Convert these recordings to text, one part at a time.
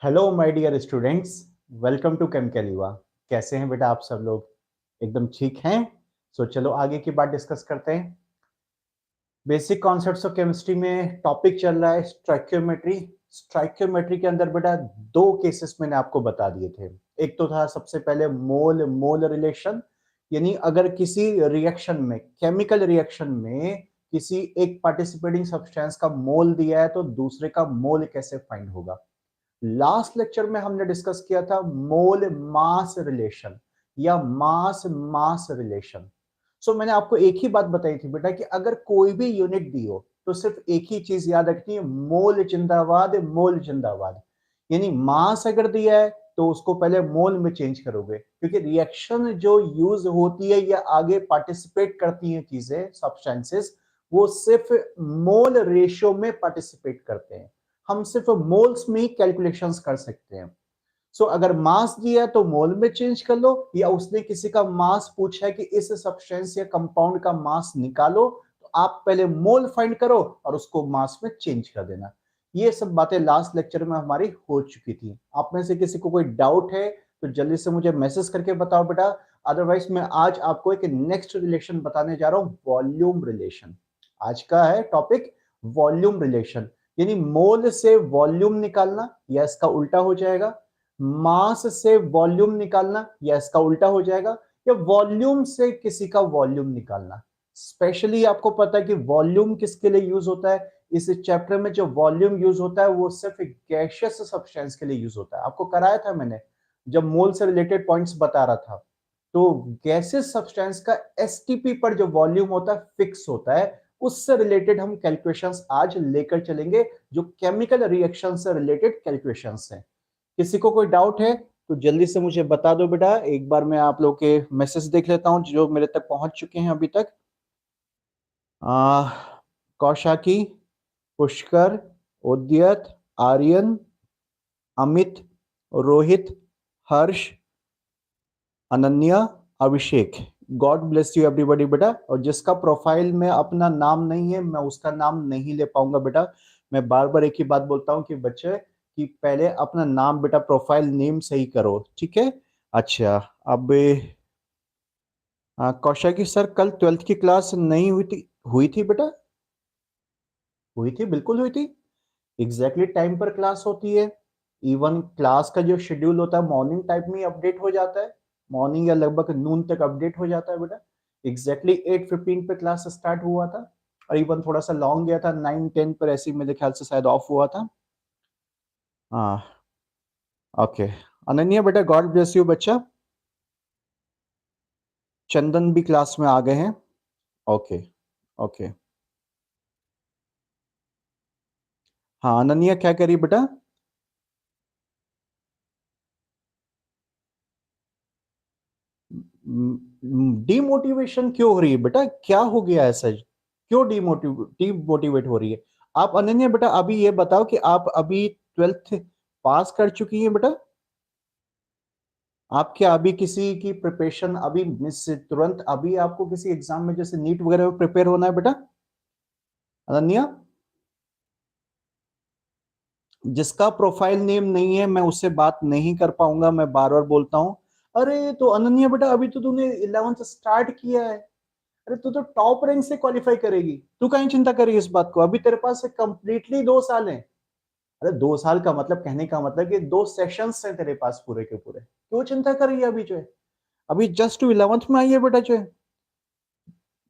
Hello my dear students, welcome to chemical Yuva. कैसे हैं बेटा आप सब लोग? एकदम ठीक हैं? चलो आगे की बात डिस्कस करते हैं। बेसिक कॉन्सेप्ट्स ऑफ केमिस्ट्री में टॉपिक चल रहा है स्टोइकियोमेट्री। स्टोइकियोमेट्री के अंदर बेटा दो केसेस मैंने आपको बता दिए थे। एक तो था सबसे पहले मोल मोल रिलेशन, यानी अगर किसी रिएक्शन में, केमिकल रिएक्शन में किसी एक पार्टिसिपेटिंग सब्सटेंस का मोल दिया है तो दूसरे का मोल कैसे फाइंड होगा। लास्ट लेक्चर में हमने डिस्कस किया था मोल मास रिलेशन या मास मास रिलेशन। मैंने आपको एक ही बात बताई थी बेटा कि अगर कोई भी यूनिट दी हो तो सिर्फ एक ही चीज याद रखनी है, मोल जिंदाबाद मोल जिंदाबाद। यानी मास अगर दिया है तो उसको पहले मोल में चेंज करोगे, क्योंकि रिएक्शन जो यूज होती है या आगे पार्टिसिपेट करती हैं चीजें सब्सटेंसेस, वो सिर्फ मोल रेशियो में पार्टिसिपेट करते हैं। हम सिर्फ मोल्स में ही कैलकुलेशंस कर सकते हैं। अगर मास दिया है तो मोल में चेंज कर लो, या उसने किसी का मास पूछा है कि इस सब्सटेंस या कंपाउंड का मास निकालो, तो आप पहले मोल फाइंड करो और उसको मास में चेंज कर देना। ये सब बातें लास्ट लेक्चर में हमारी हो चुकी थी। आप में से किसी को कोई डाउट है तो जल्दी से मुझे मैसेज करके बताओ बेटा। अदरवाइज मैं आज आपको एक नेक्स्ट रिलेशन बताने जा रहा हूं, वॉल्यूम रिलेशन। आज का है टॉपिक वॉल्यूम रिलेशन, यानी मोल से वॉल्यूम निकालना या इसका उल्टा हो जाएगा, मास से वॉल्यूम निकालना या इसका उल्टा हो जाएगा, या वॉल्यूम से किसी का वॉल्यूम निकालना। स्पेशली आपको पता है कि वॉल्यूम किसके लिए यूज होता है। इस चैप्टर में जो वॉल्यूम यूज होता है वो सिर्फ गैसियस सब्सटेंस के लिए यूज होता है। आपको कराया था मैंने जब मोल से रिलेटेड पॉइंट्स बता रहा था। तो गैसियस सब्सटेंस का एसटीपी पर जो वॉल्यूम होता है फिक्स होता है। उससे रिलेटेड हम कैलकुलेशंस आज लेकर चलेंगे, जो केमिकल रिएक्शन से रिलेटेड कैलकुलेशंस हैं। किसी को कोई डाउट है तो जल्दी से मुझे बता दो बेटा। एक बार मैं आप लोग के मैसेज देख लेता हूं जो मेरे तक पहुंच चुके हैं अभी तक। कौशाकी, पुष्कर, उद्यत, आर्यन, अमित, रोहित, हर्ष, अनन्या, अभिषेक। गॉड ब्लेस यू एवरीबॉडी बेटा। और जिसका प्रोफाइल में अपना नाम नहीं है मैं उसका नाम नहीं ले पाऊंगा बेटा। मैं बार बार एक ही बात बोलता हूँ कि बच्चे कि पहले अपना नाम बेटा प्रोफाइल नेम सही करो, ठीक है। अच्छा, अब कौशल सर कल 12th की क्लास नहीं हुई थी? हुई थी बेटा, हुई थी, बिल्कुल हुई थी। एग्जैक्टली टाइम पर क्लास होती है। इवन क्लास का जो शेड्यूल होता है मॉर्निंग टाइप में अपडेट हो जाता है। मॉर्निंग या लगभग नून तक अपडेट हो जाता है बेटा। एग्जैक्टली 8:15 पे क्लास स्टार्ट हुआ था, और इवन थोड़ा सा लॉन्ग गया था, 9-10 पर ऐसी मेरे ख्याल से शायद ऑफ हुआ था। हाँ, ओके। अनन्या बेटा, गॉड ब्लेस यू बच्चा। चंदन भी क्लास में आ गए हैं। Okay okay. हाँ अनन्या क्या करी बेटा? डिमोटिवेशन क्यों हो रही है बेटा? क्या हो गया ऐसा? क्यों डिमोटिवेट हो रही है? आप अनन्या बेटा अभी ये बताओ कि आप अभी 12th पास कर चुकी हैं बेटा? आप क्या अभी किसी की प्रिपरेशन अभी मिस तुरंत अभी आपको किसी एग्जाम में जैसे नीट वगैरह में प्रिपेयर होना है बेटा? अनन्या, जिसका प्रोफाइल नेम नहीं है मैं उससे बात नहीं कर पाऊंगा, मैं बार बार बोलता हूं। अरे तो अनन्या बेटा अभी तो तूने 11th स्टार्ट किया है। अरे तू तो टॉप रैंक से क्वालिफाई करेगी, तू कहीं चिंता करेगी इस बात को। अभी तेरे पास कंप्लीटली 2 साल हैं। अरे 2 साल का मतलब, कहने का मतलब कि 2 सेशंस हैं तेरे पास पूरे के पूरे। क्यों चिंता कर रही है अभी जो है? अभी जस्ट टू 11th में आई है बेटा जो है।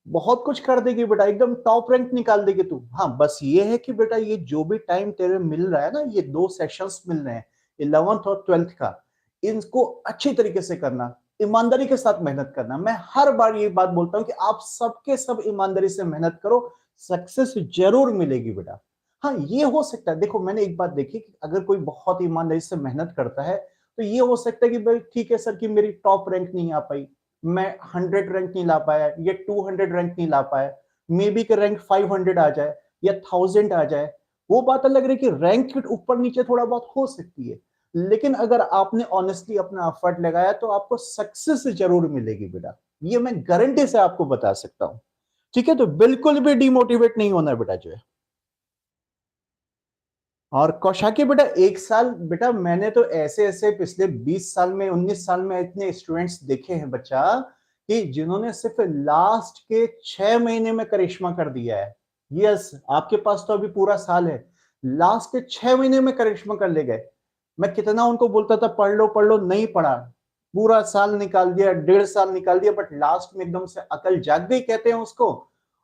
बहुत कुछ कर देगी बेटा, एकदम टॉप रैंक निकाल देगी तू। हाँ बस ये है कि बेटा ये जो भी टाइम तेरे मिल रहा है ना, ये 2 सेशंस मिल रहे हैं 11th और 12th का, इनको अच्छी तरीके से करना, ईमानदारी के साथ मेहनत करना। मैं हर बार ये बात बोलता हूँ कि आप सबके सब ईमानदारी से मेहनत करो, सक्सेस जरूर मिलेगी बेटा। हाँ ये हो सकता है, देखो मैंने एक बात देखी कि अगर कोई बहुत ईमानदारी से मेहनत करता है तो ये हो सकता है कि भाई ठीक है सर कि मेरी टॉप रैंक नहीं आ पाई, मैं 100 रैंक नहीं ला पाया या 200 रैंक नहीं ला पाया, मे बी के रैंक 500 आ जाए या 1000 आ जाए। वो बात अलग रही कि रैंक ऊपर नीचे थोड़ा बहुत हो सकती है, लेकिन अगर आपने ऑनेस्टली अपना एफर्ट लगाया तो आपको सक्सेस जरूर मिलेगी बेटा। ये मैं गारंटी से आपको बता सकता हूं, ठीक है। तो बिल्कुल भी डिमोटिवेट नहीं होना बेटा जो है। और कौशाकी बेटा 1 साल, बेटा मैंने तो ऐसे ऐसे पिछले 20 साल में 19 साल में इतने स्टूडेंट्स देखे हैं बच्चा, कि जिन्होंने सिर्फ लास्ट के 6 महीने में करिश्मा कर दिया है। यस, आपके पास तो अभी पूरा साल है, लास्ट के 6 महीने में करिश्मा कर ले गए। मैं कितना उनको बोलता था पढ़ लो, नहीं पढ़ा, पूरा साल निकाल दिया, 1.5 साल निकाल दिया, बट लास्ट में एकदम से अकल जाग गई कहते हैं उसको,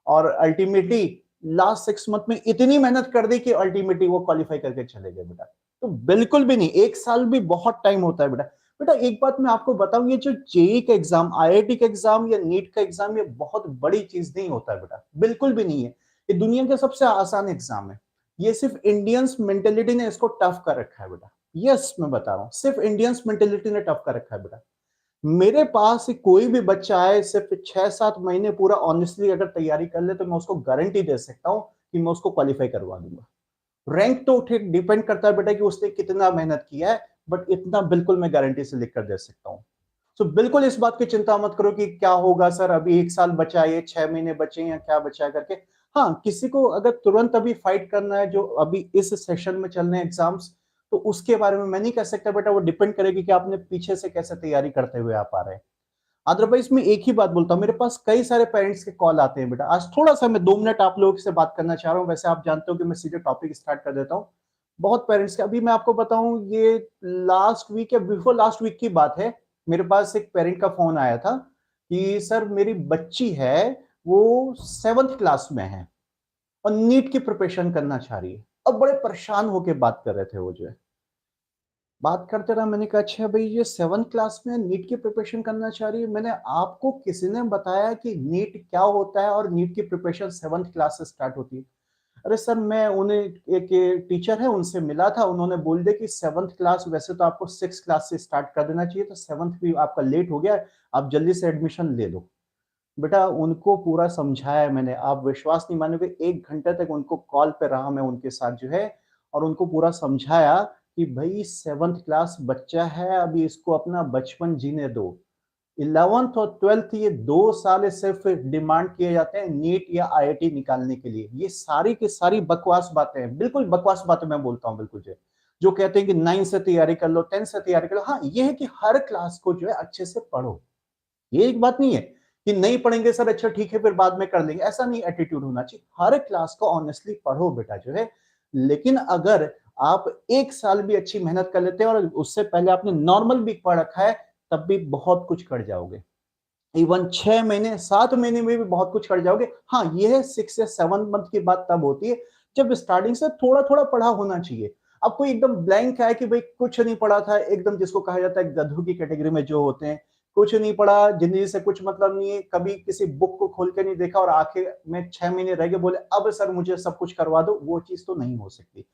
और अल्टीमेटली लास्ट 6 मंथ में इतनी मेहनत कर दी कि अल्टीमेटली वो क्वालिफाई करके चले गए बेटा। तो बिल्कुल भी नहीं, 1 साल भी बहुत टाइम होता है बेटा। बेटा एक बात मैं आपको बताऊं, ये जो जेई का एग्जाम, आईआईटी का एग्जाम या नीट का एग्जाम, ये बहुत बड़ी चीज नहीं होता है बेटा, बिल्कुल भी नहीं है। ये दुनिया का सबसे आसान एग्जाम है। ये सिर्फ इंडियंस मेंटेलिटी ने इसको टफ कर रखा है बेटा। यस, मैं बता रहा हूँ, सिर्फ इंडियंस मेंटेलिटी ने टफ कर रखा है बेटा। मेरे पास कोई भी बच्चा आए, सिर्फ 6-7 महीने पूरा ऑनेस्टली अगर तैयारी कर ले, तो मैं उसको गारंटी दे सकता हूं कि मैं उसको क्वालिफाई करवा दूंगा। रैंक तो ठीक डिपेंड करता है बेटा कि उसने कितना मेहनत किया है, बट इतना बिल्कुल मैं गारंटी से लिख कर दे सकता हूँ। तो बिल्कुल इस बात की चिंता मत करो कि क्या होगा सर, अभी 1 साल बचा है, 6 महीने बचे हैं या क्या बचा है करके। हाँ, किसी को अगर तुरंत अभी फाइट करना है, जो अभी इस सेशन में चल रहे हैं एग्जाम्स, तो उसके बारे में मैं नहीं कह सकता बेटा, वो डिपेंड करेगी कि आपने पीछे से कैसे तैयारी करते हुए आप आ रहे हैं। अदरवाइज मैं एक ही बात बोलता हूँ, मेरे पास कई सारे पेरेंट्स के कॉल आते हैं बेटा। आज थोड़ा सा मैं 2 मिनट आप लोगों से बात करना चाह रहा हूँ, वैसे आप जानते हो कि मैं सीधे टॉपिक स्टार्ट कर देता हूँ। बहुत पेरेंट्स के, अभी मैं आपको बताऊं, ये लास्ट वीक या बिफोर लास्ट वीक की बात है, मेरे पास एक पेरेंट का फोन आया था कि सर मेरी बच्ची है, वो 7th क्लास में है और नीट की प्रिपरेशन करना चाह रही है। अब बड़े परेशान होकर बात कर रहे थे वो, जो है बात करते रहा। मैंने कहा अच्छा भाई, ये 7th क्लास में नीट की प्रिपरेशन करना चाह रही है, मैंने आपको किसी ने बताया कि नीट क्या होता है और नीट की प्रिपरेशन 7th क्लास से स्टार्ट होती है? अरे सर, मैं उन्हें, एक टीचर है उनसे मिला था, उन्होंने बोल दिया कि 7th क्लास वैसे तो आपको 6 क्लास से स्टार्ट कर देना चाहिए, तो 7th भी आपका लेट हो गया, आप जल्दी से एडमिशन ले लो। बेटा उनको पूरा समझाया मैंने, आप विश्वास नहीं मानोगे, 1 घंटे तक उनको कॉल पे रहा मैं उनके साथ, जो है, और उनको पूरा समझाया कि भाई 7th क्लास बच्चा है, अभी इसको अपना बचपन जीने दो। 11th और 12th, ये 2 साल सिर्फ डिमांड किए जाते हैं नीट या आईआईटी निकालने के लिए। ये सारी की सारी बकवास बातें हैं, बिल्कुल बकवास बातें मैं बोलता हूँ बिल्कुल। जो कहते हैं कि 9 से तैयारी कर लो, 10 से तैयारी कर लो, हाँ ये है कि हर क्लास को जो है अच्छे से पढ़ो। ये एक बात नहीं है कि नहीं पढ़ेंगे सर, अच्छा ठीक है फिर बाद में कर लेंगे, ऐसा नहीं एटीट्यूड होना चाहिए। हर क्लास को ऑनेस्टली पढ़ो बेटा, जो है। लेकिन अगर आप 1 साल भी अच्छी मेहनत कर लेते हैं और उससे पहले आपने नॉर्मल भी पढ़ रखा है, तब भी बहुत कुछ कर जाओगे। इवन 6 महीने 7 महीने में भी बहुत कुछ कर जाओगे। हाँ, ये है 6 या 7 मंथ की बात तब होती है जब स्टार्टिंग से थोड़ा थोड़ा पढ़ा होना चाहिए। अब कोई एकदम ब्लैंक है कि भाई कुछ नहीं पढ़ा था, एकदम जिसको कहा जाता है गधों की कैटेगरी में जो होते हैं, कुछ नहीं पढ़ा, जिंदगी से कुछ मतलब नहीं है, कभी किसी बुक को खोल के नहीं देखा और आखिर में 6 महीने रह गए, बोले अब सर मुझे सब कुछ करवा दो, वो चीज तो नहीं हो सकती।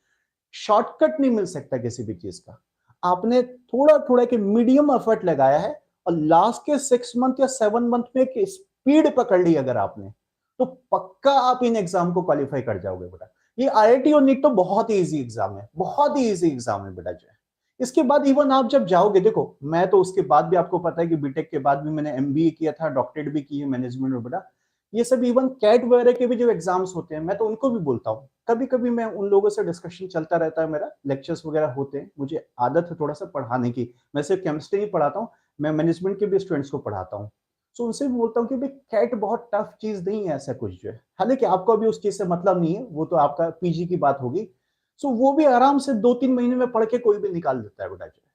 शॉर्टकट नहीं मिल सकता किसी भी चीज का। आपने थोड़ा थोड़ा के मीडियम एफर्ट लगाया है, और लास्ट के 6 मंथ या 7 मंथ में एक स्पीड पकड़ ली अगर आपने, तो पक्का आप इन एग्जाम को क्वालिफाई कर जाओगे बेटा। ये आईआईटी और नीट तो बहुत ही इजी एग्जाम है, बहुत ही इजी एग्जाम है बेटा, जो है। इसके बाद इवन आप जब जाओगे, देखो मैं तो उसके बाद भी, आपको पता है कि बीटेक के बाद भी मैंने एमबीए किया था, डॉक्टरेट भी की है मैनेजमेंट में बेटा। ये सब इवन कैट वगैरह के भी जो एग्जाम्स होते हैं, मैं तो उनको भी बोलता हूँ, कभी कभी मैं उन लोगों से डिस्कशन चलता रहता है, मेरा लेक्चर्स वगैरह होते हैं, मुझे आदत है थोड़ा सा पढ़ाने की। मैं सिर्फ केमिस्ट्री नहीं पढ़ाता हूँ, मैं मैनेजमेंट के भी स्टूडेंट्स को पढ़ाता हूँ। सो उनसे भी बोलता हूँ कि भाई कैट बहुत टफ चीज नहीं है ऐसा कुछ, जो है। हालांकि आपको अभी उस चीज से मतलब नहीं है, वो तो आपका पीजी की बात होगी। सो वो भी आराम से 2-3 महीने में पढ़ के कोई भी निकाल देता है बेटा, जो है।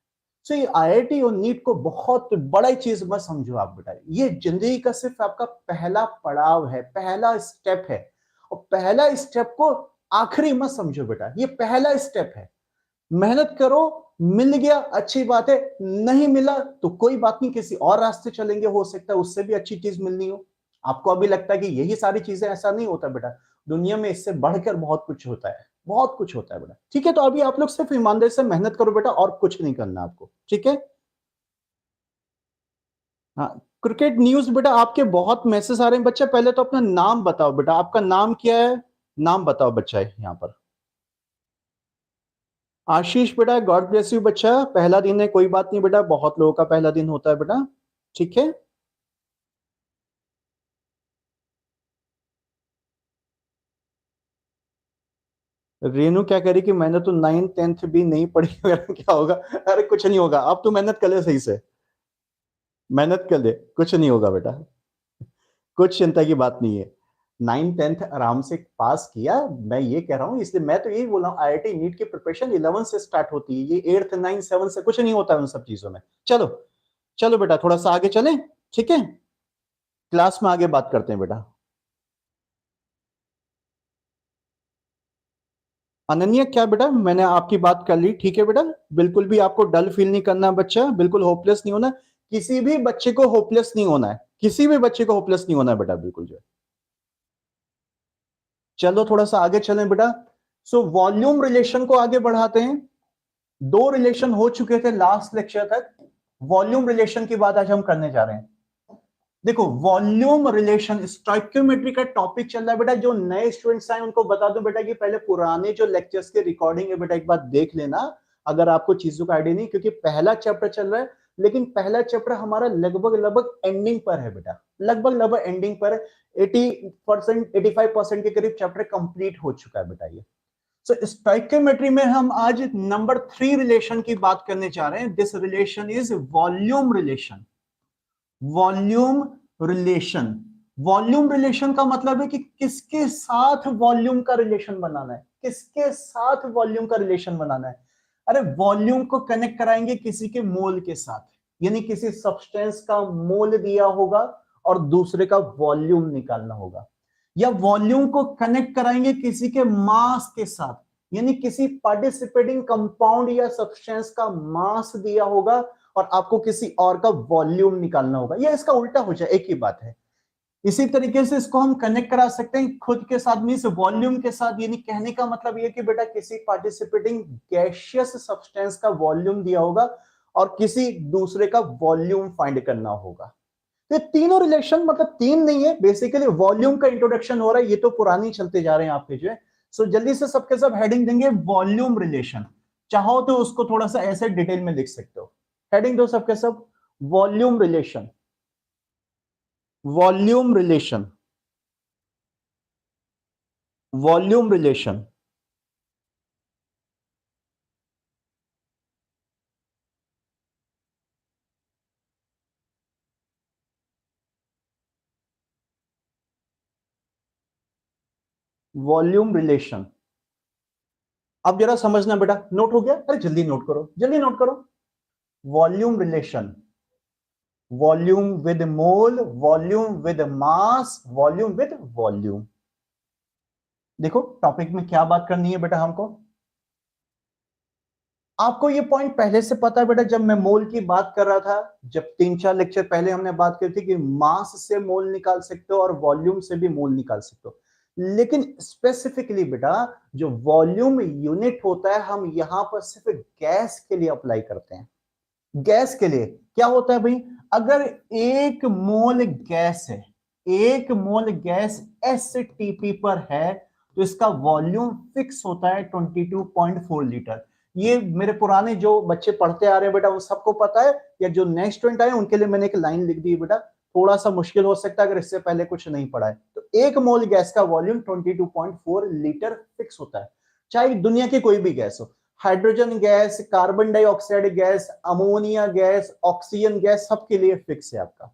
सो ये आईआईटी और नीट को बहुत बड़ा चीज मत समझो आप बेटा, ये जिंदगी का सिर्फ आपका पहला पड़ाव है, पहला स्टेप है। और पहला स्टेप को आखिरी मत समझो बेटा, ये पहला स्टेप है। मेहनत करो, मिल गया अच्छी बात है, नहीं मिला तो कोई बात नहीं, किसी और रास्ते चलेंगे, हो सकता है उससे भी अच्छी चीज मिलनी हो। आपको अभी लगता है कि यही सारी चीजें, ऐसा नहीं होता बेटा। दुनिया में इससे बढ़कर बहुत कुछ होता है, बहुत कुछ होता है बेटा। ठीक है, तो अभी आप लोग सिर्फ ईमानदारी से मेहनत करो बेटा, और कुछ नहीं करना आपको, ठीक है। हाँ, क्रिकेट न्यूज बेटा, आपके बहुत मैसेज आ रहे हैं बच्चा, पहले तो अपना नाम बताओ बेटा, आपका नाम क्या है? नाम बताओ बच्चा है यहाँ पर। आशीष बेटा, गॉड ब्लेस यू बच्चा, पहला दिन है, कोई बात नहीं बेटा, बहुत लोगों का पहला दिन होता है बेटा, ठीक है। रेनू क्या कह रही कि मैंने तो 9th 10th भी नहीं पढ़ी। क्या होगा? अरे कुछ नहीं होगा, अब तू मेहनत कर ले, सही से मेहनत कर ले, कुछ नहीं होगा बेटा, कुछ चिंता की बात नहीं है। 9th 10th आराम से पास किया, मैं ये कह रहा हूँ, इसलिए मैं तो यही बोल रहा हूँ, आईआईटी नीट की प्रिपरेशन 11 से स्टार्ट होती है, ये 8th 9 7 से कुछ नहीं होता है उन सब चीजों में। चलो चलो बेटा, थोड़ा सा आगे चलें, ठीक है, क्लास में आगे बात करते हैं बेटा। अनन्या क्या बेटा, मैंने आपकी बात कर ली, ठीक है बेटा, बिल्कुल भी आपको डल फील नहीं करना बच्चा, बिल्कुल होपलेस नहीं होना, किसी भी बच्चे को होपलेस नहीं होना है, किसी भी बच्चे को होपलेस नहीं होना है बेटा, बिल्कुल जो है। चलो थोड़ा सा आगे चलें बेटा। सो वॉल्यूम रिलेशन को आगे बढ़ाते हैं। दो रिलेशन हो चुके थे लास्ट लेक्चर तक, वॉल्यूम रिलेशन की बात आज हम करने जा रहे हैं। देखो वॉल्यूम रिलेशन स्टोइकियोमेट्री का टॉपिक चल रहा है बेटा, जो नए स्टूडेंट्स आए उनको बता दूं बेटा कि पहले पुराने जो लेक्चर्स के रिकॉर्डिंग है बेटा एक बार देख लेना, अगर आपको चीजों का आइडिया नहीं, क्योंकि पहला चैप्टर चल रहा है, लेकिन पहला चैप्टर हमारा लगभग लगभग एंडिंग पर है बेटा, लगभग लगभग एंडिंग पर, 80% 85% के करीब चैप्टर कंप्लीट हो चुका है बेटा ये। सो स्टोइकियोमेट्री में हम आज नंबर 3 रिलेशन की बात करने जा रहे हैं। This relation is volume relation. Volume relation, volume relation का मतलब है कि किसके साथ वॉल्यूम का रिलेशन बनाना है, किसके साथ वॉल्यूम का रिलेशन बनाना है। अरे वॉल्यूम को कनेक्ट कराएंगे किसी के मोल के साथ, यानी किसी सब्सटेंस का मोल दिया होगा और दूसरे का वॉल्यूम निकालना होगा, या वॉल्यूम को कनेक्ट कराएंगे किसी के मास के साथ, यानी किसी पार्टिसिपेटिंग कंपाउंड या सब्सटेंस का मास दिया होगा और आपको किसी और का वॉल्यूम निकालना होगा, या इसका उल्टा हो जाए, एक ही बात है। इसी तरीके से इसको हम कनेक्ट करा सकते हैं खुद के साथ, मींस वॉल्यूम के साथ, यानी कहने का मतलब ये कि बेटा किसी पार्टिसिपेटिंग गैसियस सब्सटेंस का वॉल्यूम दिया होगा और किसी दूसरे का वॉल्यूम फाइंड करना होगा। तो तीनों रिलेशन, मतलब तीन नहीं है, बेसिकली वॉल्यूम का इंट्रोडक्शन हो रहा है, ये तो पुरानी चलते जा रहे हैं आपके जो है। सो जल्दी से सबके सब हेडिंग देंगे वॉल्यूम रिलेशन, चाहो तो उसको थोड़ा सा ऐसे डिटेल में लिख सकते हो। हेडिंग दो सबके सब, volume relation, volume relation, volume relation, volume relation. अब जरा समझना बेटा, नोट हो गया? अरे जल्दी नोट करो, जल्दी नोट करो। Volume relation, volume with mole, volume with mass, volume with volume. देखो टॉपिक में क्या बात करनी है बेटा हमको, आपको ये पॉइंट पहले से पता है बेटा, जब मैं मोल की बात कर रहा था, जब 3-4 लेक्चर पहले हमने बात की थी कि मास से मोल निकाल सकते हो और वॉल्यूम से भी मोल निकाल सकते हो, लेकिन स्पेसिफिकली बेटा जो वॉल्यूम यूनिट होता है हम यहां पर सिर्फ गैस के लिए अप्लाई करते हैं। गैस के लिए क्या होता है भाई, अगर एक मोल गैस है, एक मोल गैस एसटीपी पर है, तो इसका वॉल्यूम फिक्स होता है 22.4 लीटर। ये मेरे पुराने जो बच्चे पढ़ते आ रहे हैं बेटा वो सबको पता है, या जो नेक्स्ट स्टूडेंट आए उनके लिए मैंने एक लाइन लिख दी है बेटा, थोड़ा सा मुश्किल हो सकता है अगर इससे पहले कुछ नहीं पढ़ा है। तो एक मोल गैस का वॉल्यूम 22.4 लीटर फिक्स होता है, चाहे दुनिया की कोई भी गैस हो, hydrogen gas, carbon dioxide gas, ammonia gas, oxygen gas, सबके लिए फिक्स है आपका।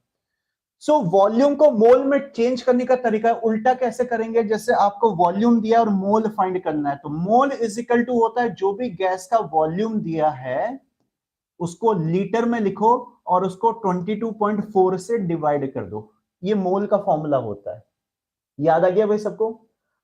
सो वॉल्यूम को मोल में चेंज करने का तरीका उल्टा कैसे करेंगे, जैसे आपको वॉल्यूम दिया और मोल फाइंड करना है, तो मोल इज इक्वल टू होता है जो भी गैस का वॉल्यूम दिया है उसको लीटर में लिखो और उसको 22.4 से डिवाइड कर दो, ये मोल का फॉर्मूला होता है। याद आ गया भाई सबको?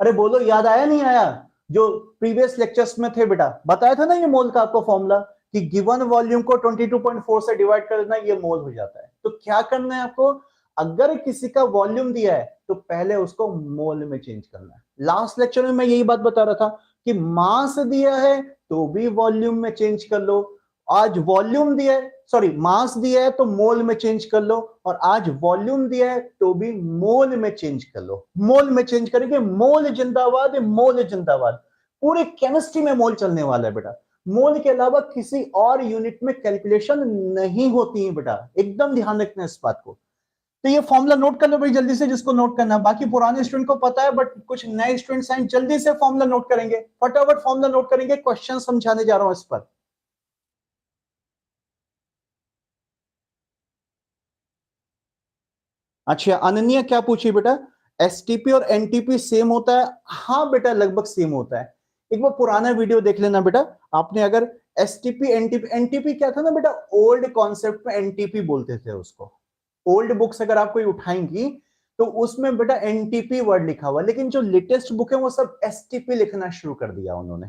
अरे बोलो याद आया नहीं आया? जो प्रीवियस लेक्चर्स में थे बेटा बताया था ना ये मोल का आपको फॉर्मूला, कि गिवन वॉल्यूम को 22.4 से डिवाइड कर देना, ये मोल हो जाता है। तो क्या करना है आपको, अगर किसी का वॉल्यूम दिया है तो पहले उसको मोल में चेंज करना है। लास्ट लेक्चर में मैं यही बात बता रहा था कि मास दिया है तो भी वॉल्यूम में चेंज कर लो, आज वॉल्यूम दिया है, सॉरी मास दिया है तो मोल में चेंज कर लो, और आज वॉल्यूम दिया है तो भी मोल में चेंज कर लो। मोल में चेंज करेंगे, मोल जिंदाबाद, मोल जिंदाबाद। पूरे केमिस्ट्री में मोल चलने वाला है बेटा, मोल के अलावा किसी और यूनिट में कैलकुलेशन नहीं होती है बेटा, एकदम ध्यान रखना इस बात को। तो ये फॉर्मूला नोट कर लो भाई जल्दी से, जिसको नोट करना है। बाकी पुराने स्टूडेंट को पता है, बट कुछ नए स्टूडेंट्स हैं, जल्दी से फॉर्मूला नोट करेंगे, फटाफट फॉर्मूला नोट करेंगे, क्वेश्चन समझाने जा रहा हूं इस पर। अच्छा, अनन्या क्या पूछी बेटा, एसटीपी और एनटीपी सेम होता है? हाँ बेटा, लगभग सेम होता है। एक बार पुराना वीडियो देख लेना बेटा आपने। अगर एसटीपी एनटीपी, एनटीपी क्या था ना बेटा, ओल्ड कॉन्सेप्ट में एनटीपी बोलते थे उसको। ओल्ड बुक्स अगर आप कोई उठाएंगी तो उसमें बेटा एनटीपी वर्ड लिखा हुआ, लेकिन जो लेटेस्ट बुक है वो सब एसटीपी लिखना शुरू कर दिया उन्होंने।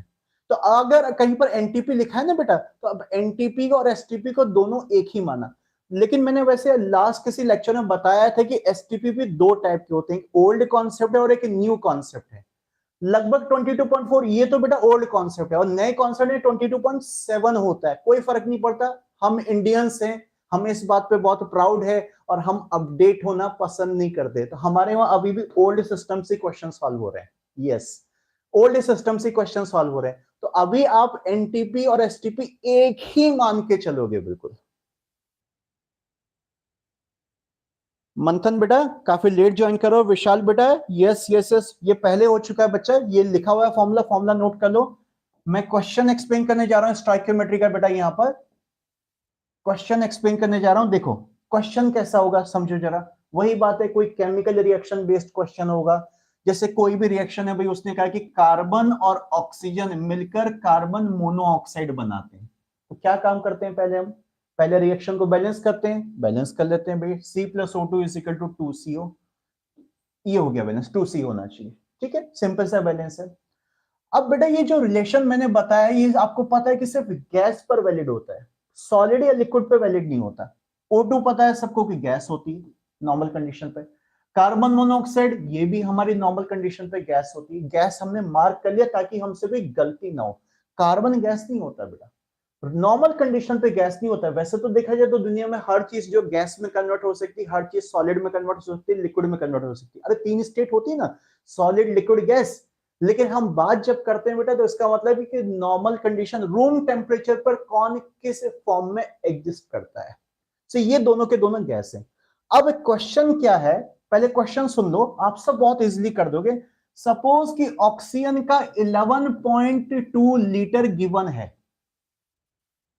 तो अगर कहीं पर एनटीपी लिखा है ना बेटा, तो अब एनटीपी और एसटीपी को दोनों एक ही माना। लेकिन मैंने वैसे लास्ट किसी लेक्चर में बताया था कि एसटीपी भी दो टाइप के होते हैं, ओल्ड कॉन्सेप्ट है और एक न्यू कॉन्सेप्ट है। लगभग 22.4 ये तो बेटा ओल्ड कॉन्सेप्ट है, और नए कॉन्सेप्ट में 22.7 होता है। कोई फर्क नहीं पड़ता, हम इंडियंस हैं, हम इस बात पे बहुत प्राउड है, और हम अपडेट होना पसंद नहीं करते। तो हमारे वहां अभी भी ओल्ड सिस्टम से क्वेश्चन सॉल्व हो रहे हैं। यस, ओल्ड सिस्टम से क्वेश्चन सॉल्व हो रहे हैं। तो अभी आप एनटीपी और एसटीपी एक ही मान के चलोगे बिल्कुल। मंथन बेटा काफी लेट ज्वाइन करो। विशाल बेटा यस यस यस, ये पहले हो चुका है बच्चा, ये लिखा हुआ है फॉर्मूला, फॉर्मूला नोट कर लो। मैं क्वेश्चन एक्सप्लेन करने जा रहा हूं स्टोइकियोमेट्री का बेटा। यहां पर क्वेश्चन एक्सप्लेन करने जा रहा हूं। देखो क्वेश्चन कैसा होगा समझो जरा। वही बात है, कोई केमिकल रिएक्शन बेस्ड क्वेश्चन होगा। जैसे कोई भी रिएक्शन है भाई, उसने कहा कि कार्बन और ऑक्सीजन मिलकर कार्बन मोनोऑक्साइड बनाते हैं। तो क्या काम करते हैं पहले हम, पहले रिएक्शन को बैलेंस करते हैं, बैलेंस कर लेते हैं भाई। C+O2 is equal to 2CO, ये हो गया बैलेंस, 2C होना चाहिए। ठीक है, सिंपल सा बैलेंस है। अब बेटा ये जो रिलेशन मैंने बताया, ये आपको पता है कि सिर्फ गैस पर वैलिड होता है, सॉलिड या लिक्विड पे वैलिड नहीं होता। O2 पता है सबको कि गैस होती है नॉर्मल कंडीशन पे। कार्बन मोनोऑक्साइड ये भी हमारी नॉर्मल कंडीशन पे गैस होती है। गैस हमने मार्क कर लिया ताकि हमसे कोई गलती ना हो। कार्बन गैस नहीं होता बेटा, नॉर्मल कंडीशन पे गैस नहीं होता है। वैसे तो देखा जाए तो दुनिया में हर चीज जो गैस में कन्वर्ट हो सकती है, हर चीज सॉलिड में कन्वर्ट हो सकती है, लिक्विड में कन्वर्ट हो सकती है। अरे तीन स्टेट होती है ना, सॉलिड लिक्विड गैस। लेकिन हम बात जब करते हैं बेटा, तो इसका मतलब है कि नॉर्मल कंडीशन रूम टेम्परेचर पर कौन किस फॉर्म में एग्जिस्ट करता है। तो ये दोनों के दोनों गैस हैं। अब क्वेश्चन क्या है, पहले क्वेश्चन सुन लो, आप सब बहुत इजीली कर दोगे। सपोज कि ऑक्सीजन का 11.2 लीटर गिवन है।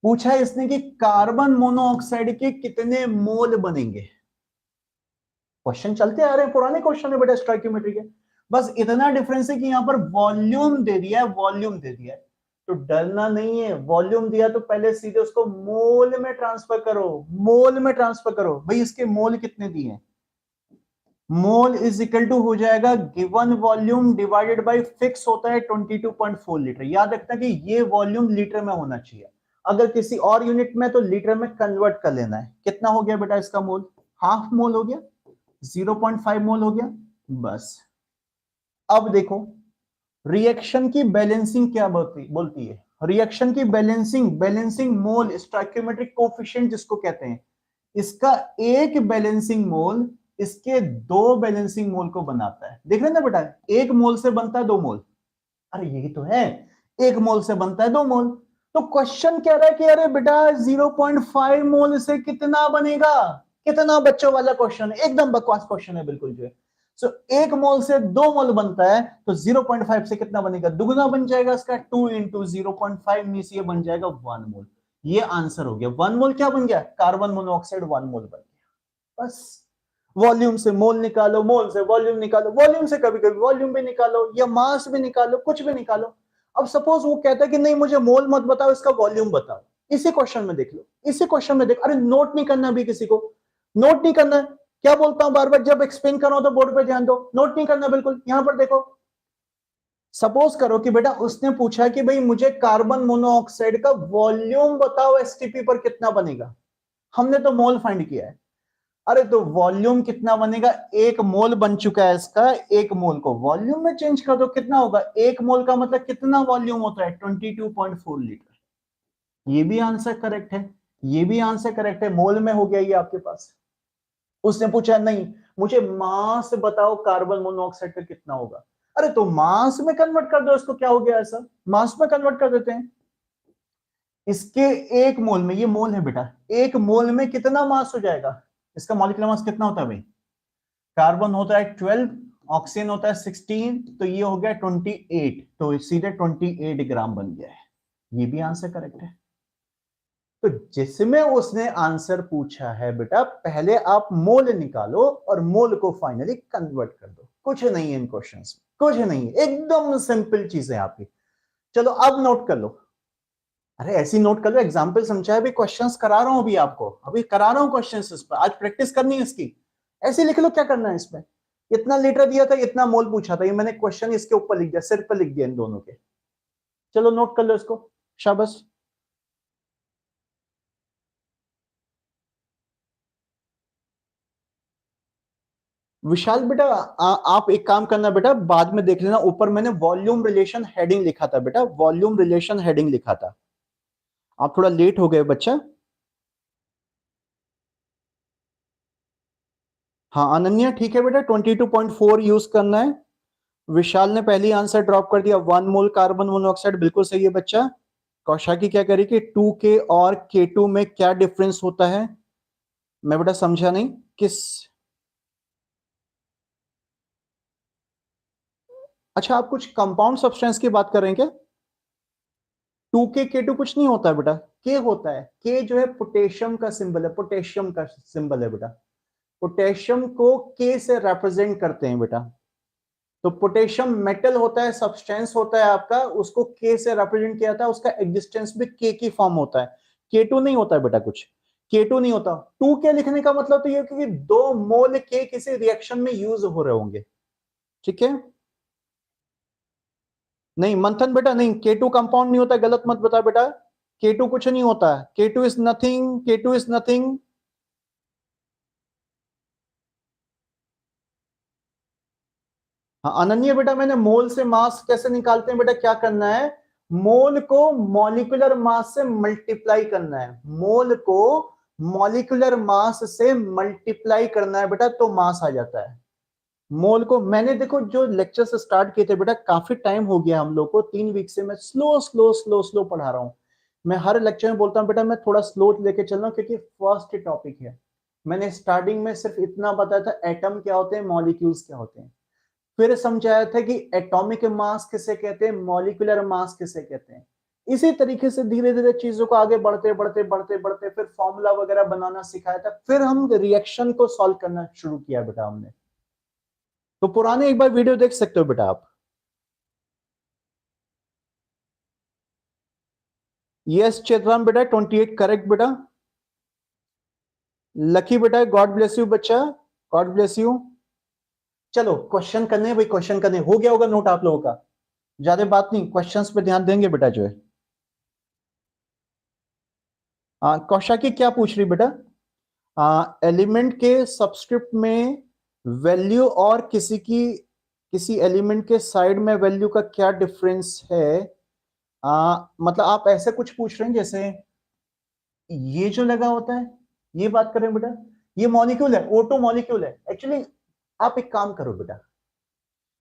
पूछा है इसने कि कार्बन मोनोऑक्साइड के कितने मोल बनेंगे। क्वेश्चन चलते आ रहे हैं, पुराने क्वेश्चन है बेटा स्टोइकियोमेट्री के। बस इतना डिफरेंस है कि यहां पर वॉल्यूम दे दिया है, वॉल्यूम दे दिया है। तो डरना नहीं है, वॉल्यूम दिया तो पहले सीधे उसको मोल में ट्रांसफर करो, मोल में ट्रांसफर करो। भाई इसके मोल कितने दिए हैं, मोल इज इक्वल टू हो जाएगा given volume divided by fix होता है 22.4 लीटर। याद रखना कि ये वॉल्यूम लीटर में होना चाहिए, अगर किसी और यूनिट में तो लीटर में कन्वर्ट कर लेना है। कितना हो गया बेटा इसका मोल, हाफ मोल हो गया, 0.5 मोल हो गया बस। अब देखो रिएक्शन की बैलेंसिंग क्या बोलती है, रिएक्शन की बैलेंसिंग, बैलेंसिंग मोल स्टोइकियोमेट्रिक कोएफिशिएंट जिसको कहते हैं, इसका एक बैलेंसिंग मोल इसके दो बैलेंसिंग मोल को बनाता है। देख रहे ना बेटा, एक मोल से बनता है दो मोल। अरे यही तो है, एक मोल से बनता है दो मोल। तो क्वेश्चन कह रहा है कि अरे बेटा 0.5 मोल से कितना बनेगा। कितना बच्चों वाला क्वेश्चन है, एकदम बकवास क्वेश्चन है बिल्कुल जो है। सो एक मोल से दो मोल बनता है, तो 0.5 से कितना बनेगा, दुगुना बन जाएगा इसका। 2 इंटू 0.5 में से ये बन जाएगा 1 मोल। ये आंसर हो गया। 1 मोल क्या बन गया, कार्बन मोनोऑक्साइड 1 मोल बन गया बस। वॉल्यूम से मोल निकालो, मोल से वॉल्यूम निकालो, वॉल्यूम से कभी कभी वॉल्यूम भी निकालो, या मास भी निकालो, कुछ भी निकालो। अब सपोज वो कहता है कि नहीं मुझे मोल मत बताओ, इसका वॉल्यूम बताओ। इसी क्वेश्चन में देख लो, इसी क्वेश्चन में देख, अरे नोट नहीं करना भी किसी को, नोट नहीं करना। क्या बोलता हूं बार बार, जब एक्सप्लेन करो तो बोर्ड पे ध्यान दो, नोट नहीं करना बिल्कुल। यहां पर देखो, सपोज करो कि बेटा उसने पूछा कि भाई मुझे कार्बन मोनोऑक्साइड का वॉल्यूम बताओ, एसटीपी पर कितना बनेगा। हमने तो मोल फाइंड किया है। अरे तो वॉल्यूम कितना बनेगा, एक मोल बन चुका है इसका, एक मोल को वॉल्यूम में चेंज कर दो, कितना होगा, एक मोल का मतलब कितना वॉल्यूम होता है, 22.4 लीटर। ये भी आंसर करेक्ट है, ये भी आंसर करेक्ट है, मोल में हो गया ये आपके पास। उसने पूछा नहीं मुझे मास बताओ कार्बन मोनोऑक्साइड का कितना होगा। अरे तो मास में कन्वर्ट कर दो इसको, क्या हो गया ऐसा, मास में कन्वर्ट कर देते हैं। इसके एक मोल में, ये मोल है बेटा, एक मोल में कितना मास हो जाएगा, इसका मॉलिक्यूलर मास कितना होता है भाई? कार्बन होता है 12, ऑक्सीजन होता है 16, तो ये हो गया 28, तो सीधे 28 ग्राम बन गया है। ये भी आंसर करेक्ट है। तो जिसमें उसने आंसर पूछा है बेटा, पहले आप मोल निकालो और मोल को फाइनली कन्वर्ट कर दो। कुछ नहीं है इन क्वेश्चंस में, कुछ नहीं है, एकदम सिंपल चीजें आपकी। चलो अब नोट कर लो। अरे ऐसी नोट कर लो, एग्जाम्पल समझा है, अभी क्वेश्चंस करा रहा हूं, अभी आपको अभी करा रहा हूं क्वेश्चंस इस पर, आज प्रैक्टिस करनी है इसकी। ऐसे लिख लो, क्या करना है इसमें। इतना लीटर दिया था, इतना मोल पूछा था, ये मैंने क्वेश्चन इसके ऊपर लिख दिया, सिर पर लिख दिया इन दोनों के। चलो नोट कर लो इसको, शाबाश। विशाल बेटा, आप एक काम करना बेटा, बाद में देख लेना, ऊपर मैंने वॉल्यूम रिलेशन हेडिंग लिखा था बेटा, वॉल्यूम रिलेशन हेडिंग लिखा था। आप थोड़ा लेट हो गए बच्चा। हाँ अनन्या ठीक है बेटा, 22.4 यूज करना है। विशाल ने पहली आंसर ड्रॉप कर दिया, 1 मोल कार्बन मोनोऑक्साइड, बिल्कुल सही है बच्चा। कौशाकी क्या कह रही कि 2K और K2 में क्या डिफरेंस होता है? मैं बेटा समझा नहीं, किस? अच्छा, आप कुछ कंपाउंड सब्सटेंस की बात कर रहे हैं क्या? 2K K2 कुछ नहीं होता है बेटा, के होता है। के जो है पोटेशियम का सिंबल है, पोटेशियम का सिंबल है बेटा। पोटेशियम को के से रिप्रेजेंट करते हैं बेटा। तो पोटेशियम मेटल होता है, सब्सटेंस होता है आपका, उसको के से रिप्रेजेंट किया जाता है, उसका एग्जिस्टेंस भी के की फॉर्म होता है। K2 नहीं होता है बेटा कुछ, K2 नहीं होता। 2K लिखने का मतलब तो ये कि 2 मोल के किसी रिएक्शन में यूज हो रहे होंगे, ठीक है। नहीं मंथन बेटा नहीं, K2 कंपाउंड नहीं होता, गलत मत बता बेटा। K2 कुछ नहीं होता, K2 is nothing, K2 is nothing. हाँ अनन्या बेटा, मैंने मोल से मास कैसे निकालते हैं बेटा, क्या करना है, मोल को मॉलिक्यूलर मास से मल्टीप्लाई करना है, मोल को मॉलिक्यूलर मास से मल्टीप्लाई करना है बेटा, तो मास आ जाता है। मोल को मैंने देखो जो लेक्चर्स स्टार्ट किए थे बेटा, काफी टाइम हो गया हम लोग को, 3 वीक से मैं स्लो स्लो स्लो स्लो पढ़ा रहा हूं। मैं हर लेक्चर में बोलता हूं बेटा मैं थोड़ा स्लो लेके चल रहा हूं, क्योंकि फर्स्ट टॉपिक है। मैंने स्टार्टिंग में सिर्फ इतना बताया था एटम क्या होते हैं, मॉलिक्यूल्स क्या होते हैं, फिर समझाया था कि एटॉमिक मास किसे कहते हैं, मॉलिक्यूलर मास किसे कहते हैं। इसी तरीके से धीरे धीरे चीजों को आगे बढ़ते बढ़ते बढ़ते बढ़ते फिर फॉर्मूला वगैरह बनाना सिखाया था, फिर हम रिएक्शन को सॉल्व करना शुरू किया बेटा हमने। तो पुराने एक बार वीडियो देख सकते हो बेटा आप। यस चेतराम बेटा, 28 करेक्ट बेटा। लकी बेटा, गॉड ब्लेस यू बच्चा, गॉड ब्लेस यू। चलो क्वेश्चन करने हैं भाई, क्वेश्चन करने, हो गया होगा नोट आप लोगों का, ज्यादा बात नहीं, क्वेश्चंस पे ध्यान देंगे बेटा जो है। कौशा की क्या पूछ रही बेटा? एलिमेंट के सबस्क्रिप्ट में वैल्यू और किसी एलिमेंट के साइड में वैल्यू का क्या डिफरेंस है? मतलब आप ऐसे कुछ पूछ रहे हैं जैसे ये जो लगा होता है, ये बात करें बेटा, ये मॉलिक्यूल है, O2 मॉलिक्यूल है एक्चुअली। आप एक काम करो बेटा,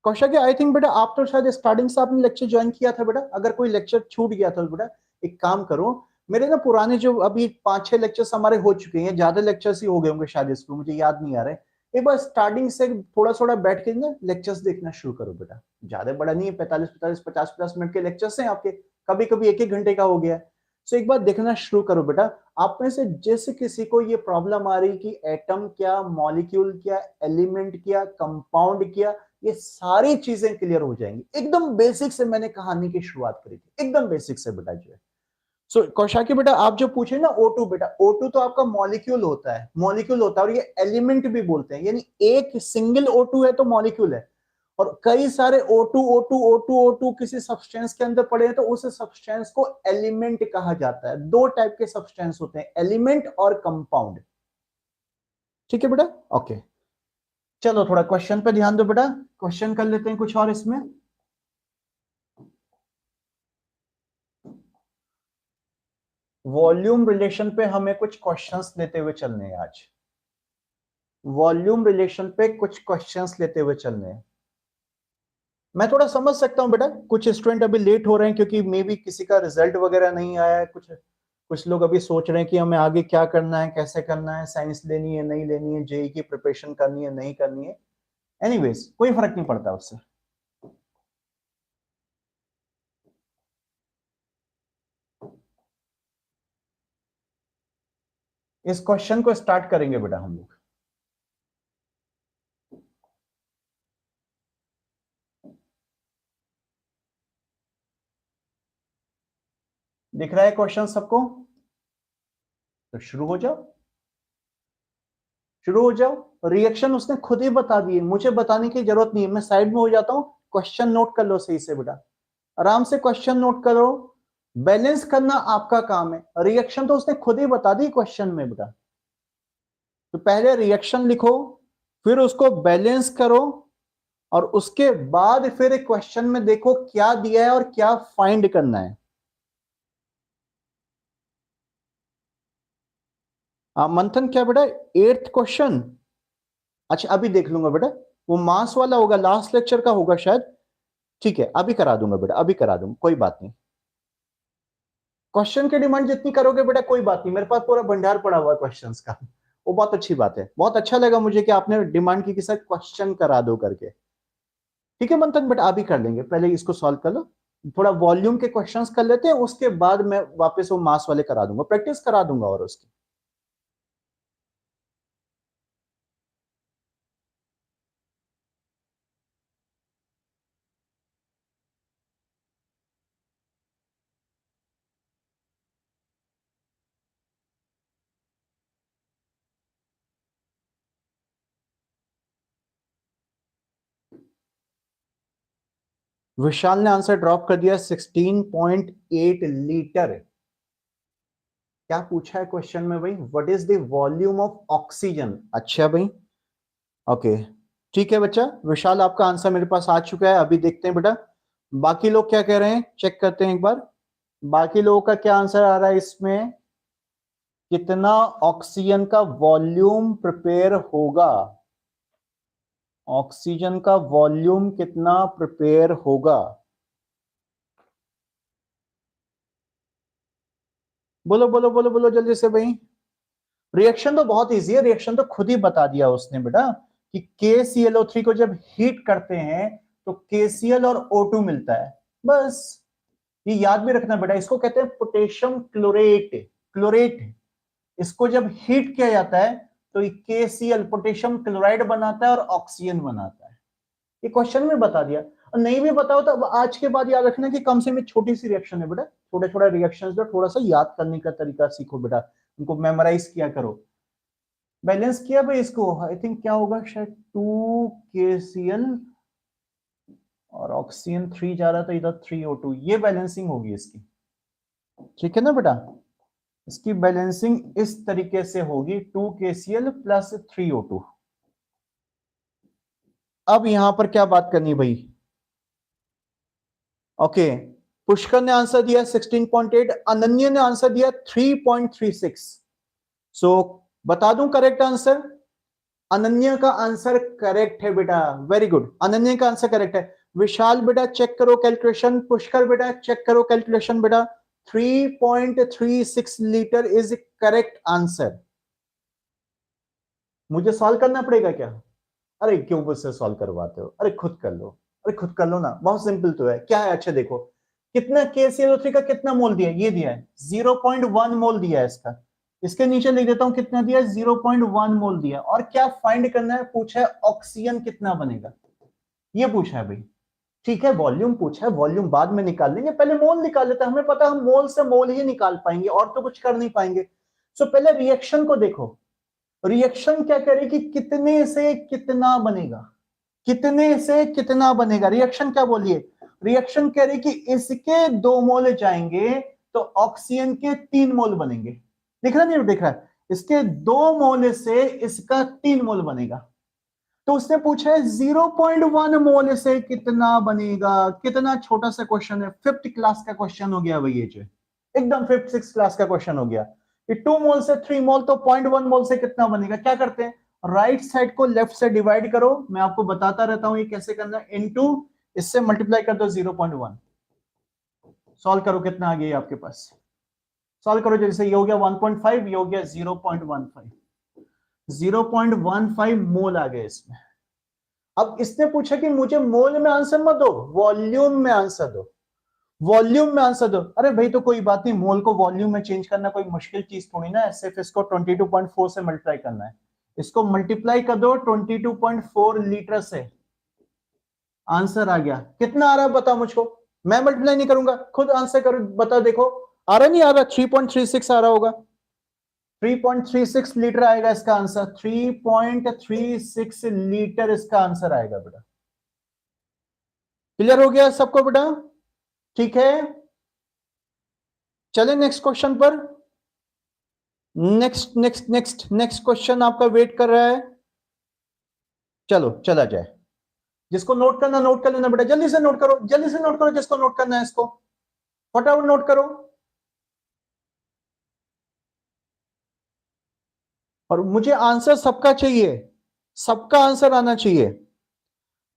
कौशल आई थिंक बेटा आप तो शायद स्टार्टिंग से आपने लेक्चर ज्वाइन किया था बेटा, अगर कोई लेक्चर छूट गया था तो बेटा एक काम करो, मेरे ना पुराने जो अभी 5-6 लेक्चर्स हमारे हो चुके हैं, ज्यादा लेक्चर्स ही हो गए होंगे शायद इस पर, मुझे याद नहीं आ रहा है। एक बार स्टार्टिंग से थोड़ा थोड़ा बैठ के ना लेक्चर्स देखना शुरू करो बेटा, ज्यादा बड़ा नहीं है, 45-50 मिनट के लेक्चर्स हैं आपके, कभी कभी 1-1 घंटे का हो गया है। सो एक बार देखना शुरू करो बेटा। आप में से जिस किसी को ये प्रॉब्लम आ रही कि एटम क्या, मॉलिक्यूल क्या, एलिमेंट क्या, कंपाउंड क्या, ये सारी चीजें क्लियर हो जाएंगी। एकदम बेसिक से मैंने कहानी की शुरुआत करी थी, एकदम बेसिक से बेटा जो है। सो कौशाकी बेटा आप जो पूछे ना O2 बेटा, O2 तो आपका मॉलिक्यूल होता है, मॉलिक्यूल होता है, और ये एलिमेंट भी बोलते हैं, यानी एक सिंगल O2 है तो मॉलिक्यूल है, और कई सारे O2 O2 O2 O2 किसी सब्सटेंस के अंदर पड़े हैं तो उस सब्सटेंस को एलिमेंट कहा जाता है। 2 टाइप के सब्सटेंस होते हैं, एलिमेंट और कंपाउंड, ठीक है बेटा, ओके। चलो थोड़ा क्वेश्चन पे ध्यान दो बेटा, क्वेश्चन कर लेते हैं कुछ और इसमें। वॉल्यूम रिलेशन पे हमें कुछ क्वेश्चंस लेते हुए चलने हैं आज, वॉल्यूम रिलेशन पे कुछ क्वेश्चंस लेते हुए चलने हैं। मैं थोड़ा समझ सकता हूं बेटा, कुछ स्टूडेंट अभी लेट हो रहे हैं क्योंकि मे बी किसी का रिजल्ट वगैरह नहीं आया है, कुछ कुछ लोग अभी सोच रहे हैं कि हमें आगे क्या करना है, कैसे करना है, साइंस लेनी है नहीं लेनी है, जेई की प्रिपरेशन करनी है नहीं करनी है। एनीवेज कोई फर्क नहीं पड़ता उससे। इस क्वेश्चन को स्टार्ट करेंगे बेटा हम लोग। दिख रहा है क्वेश्चन सबको? तो शुरू हो जाओ, शुरू हो जाओ। रिएक्शन उसने खुद ही बता दिए, मुझे बताने की जरूरत नहीं है। मैं साइड में हो जाता हूं, क्वेश्चन नोट कर लो सही से बेटा, आराम से क्वेश्चन नोट करो। बैलेंस करना आपका काम है। रिएक्शन तो उसने खुद ही बता दी क्वेश्चन में बेटा। तो पहले रिएक्शन लिखो, फिर उसको बैलेंस करो, और उसके बाद फिर क्वेश्चन में देखो क्या दिया है और क्या फाइंड करना है। मंथन क्या बेटा, 8th क्वेश्चन? अच्छा अभी देख लूंगा बेटा, वो मास वाला होगा, लास्ट लेक्चर का होगा शायद। ठीक है अभी करा दूंगा बेटा, अभी करा दूंगा, कोई बात नहीं। क्वेश्चन की डिमांड जितनी करोगे बेटा कोई बात नहीं, मेरे पास पूरा भंडार पड़ा हुआ है क्वेश्चंस का। वो बहुत अच्छी बात है, बहुत अच्छा लगा मुझे कि आपने डिमांड की कि सर क्वेश्चन करा दो करके। ठीक है मंथन बेटा अभी कर लेंगे, पहले इसको सॉल्व कर लो। थोड़ा वॉल्यूम के क्वेश्चंस कर लेते हैं, उसके बाद मैं वापस वो मास वाले करा दूंगा, प्रैक्टिस करा दूंगा और उसकी। विशाल ने आंसर ड्रॉप कर दिया 16.8 लीटर। क्या पूछा है क्वेश्चन में भाई? What is the volume of oxygen? अच्छा भाई ओके, ठीक है बच्चा। विशाल आपका आंसर मेरे पास आ चुका है, अभी देखते हैं बेटा बाकी लोग क्या कह रहे हैं, चेक करते हैं एक बार। बाकी लोगों का क्या आंसर आ रहा है इसमें? कितना ऑक्सीजन का वॉल्यूम प्रिपेयर होगा? ऑक्सीजन का वॉल्यूम कितना प्रिपेयर होगा? बोलो बोलो बोलो बोलो जल्दी से भाई। रिएक्शन तो बहुत इजी है, रिएक्शन तो खुद ही बता दिया उसने बेटा कि KClO3 को जब हीट करते हैं तो KCl और O2 मिलता है। बस ये याद भी रखना बेटा, इसको कहते हैं पोटेशियम क्लोरेट। क्लोरेट, इसको जब हीट किया जाता है तो ये KCl पोटेशियम क्लोराइड बनाता है और ऑक्सीजन बनाता है। ये क्वेश्चन में बता दिया। और नहीं भी बताओ तो आज के बाद याद रखना कि कम से कम छोटी सी रिएक्शन है बेटा, छोटे छोटे रिएक्शंस दो, थोड़ा सा याद करने का तरीका सीखो बेटा, उनको मेमोराइज किया करो। बैलेंस किया भाई इसको, आई थिंक क्या होगा शायद 2KCl और ऑक्सीजन 3 जा रहा था इधर 3O2, ये बैलेंसिंग होगी इसकी। ठीक है ना बेटा, इसकी बैलेंसिंग इस तरीके से होगी 2KCl प्लस 3O2। अब यहां पर क्या बात करनी भाई? ओके, पुष्कर ने आंसर दिया 16.8, अनन्य ने आंसर दिया 3.36। सो बता दूं करेक्ट आंसर? अनन्य का आंसर करेक्ट है बेटा, वेरी गुड, अनन्य का आंसर करेक्ट है। विशाल बेटा चेक करो कैलकुलेशन, पुष्कर बेटा चेक करो कैलकुलेशन बेटा, 3.36 लीटर इज करेक्ट आंसर। मुझे सॉल्व करना पड़ेगा क्या? अरे क्यों मुझसे सॉल्व करवाते हो, अरे खुद कर लो, अरे खुद कर लो ना, बहुत सिंपल तो है। क्या है अच्छा देखो, कितना KClO3 का कितना मोल दिया है? ये दिया है 0.1 मोल दिया है इसका। इसके नीचे लिख देता हूं कितना दिया है, 0.1 मोल दिया। और क्या फाइंड करना है, पूछा है ऑक्सीजन कितना बनेगा, ये पूछा है भाई। ठीक है वॉल्यूम पूछा है, वॉल्यूम बाद में निकाल लेंगे, पहले मोल निकाल लेते हैं, हमें पता है हम मोल से मोल ही निकाल पाएंगे और तो कुछ कर नहीं पाएंगे। सो पहले रिएक्शन को देखो, रिएक्शन क्या करेगी, कितने से कितना बनेगा, कितने से कितना बनेगा। रिएक्शन क्या बोलिए, रिएक्शन कह रही कि इसके 2 मोल जाएंगे तो ऑक्सीजन के 3 मोल बनेंगे। दिख रहा नहीं दिख रहा है, इसके 2 मोल से इसका 3 मोल बनेगा। तो उसने पूछा है 0.1 मोल से कितना बनेगा। कितना छोटा सा क्वेश्चन है, 5th क्लास का क्वेश्चन हो गया भाई ये जो, एकदम 5th 6th क्लास का क्वेश्चन हो गया। 2 मोल से 3 मोल तो 0.1 मोल से कितना बनेगा। क्या करते हैं, राइट साइड को लेफ्ट से डिवाइड करो, मैं आपको बताता रहता हूं ये कैसे करना है, इनटू इससे मल्टीप्लाई कर दो 0.1, सॉल्व करो कितना आ गया आपके पास। सॉल्व करो जैसे, ये हो गया 1.5, ये हो गया 0.15, 0.15 मोल आ गए इसमें। अब इसने पूछा कि मुझे मोल में आंसर मत दो, वॉल्यूम में आंसर दो, वॉल्यूम में आंसर दो। अरे भाई तो कोई बात नहीं, मोल को वॉल्यूम में चेंज करना कोई मुश्किल चीज थोड़ी ना है, सिर्फ इसको 22.4 से मल्टीप्लाई करना है। इसको मल्टीप्लाई कर दो 22.4 लीटर से, आंसर आ गया। कितना आ रहा है बताओ मुझको, मैं मल्टीप्लाई नहीं करूंगा, खुद आंसर करो, बता देखो आ रहा नहीं आ रहा, 3.36 आ रहा होगा, 3.36 लीटर आएगा इसका आंसर, 3.36 लीटर इसका आंसर आएगा बेटा। क्लियर हो गया सबको बेटा? ठीक है, चले नेक्स्ट क्वेश्चन पर। Next next next next question आपका वेट कर रहा है। चलो चला जाए, जिसको नोट करना नोट कर लेना बेटा, जल्दी से नोट करो, जल्दी से नोट करो, जिसको नोट करना है इसको फटाफट नोट करो। और मुझे आंसर सबका चाहिए, सबका आंसर आना चाहिए।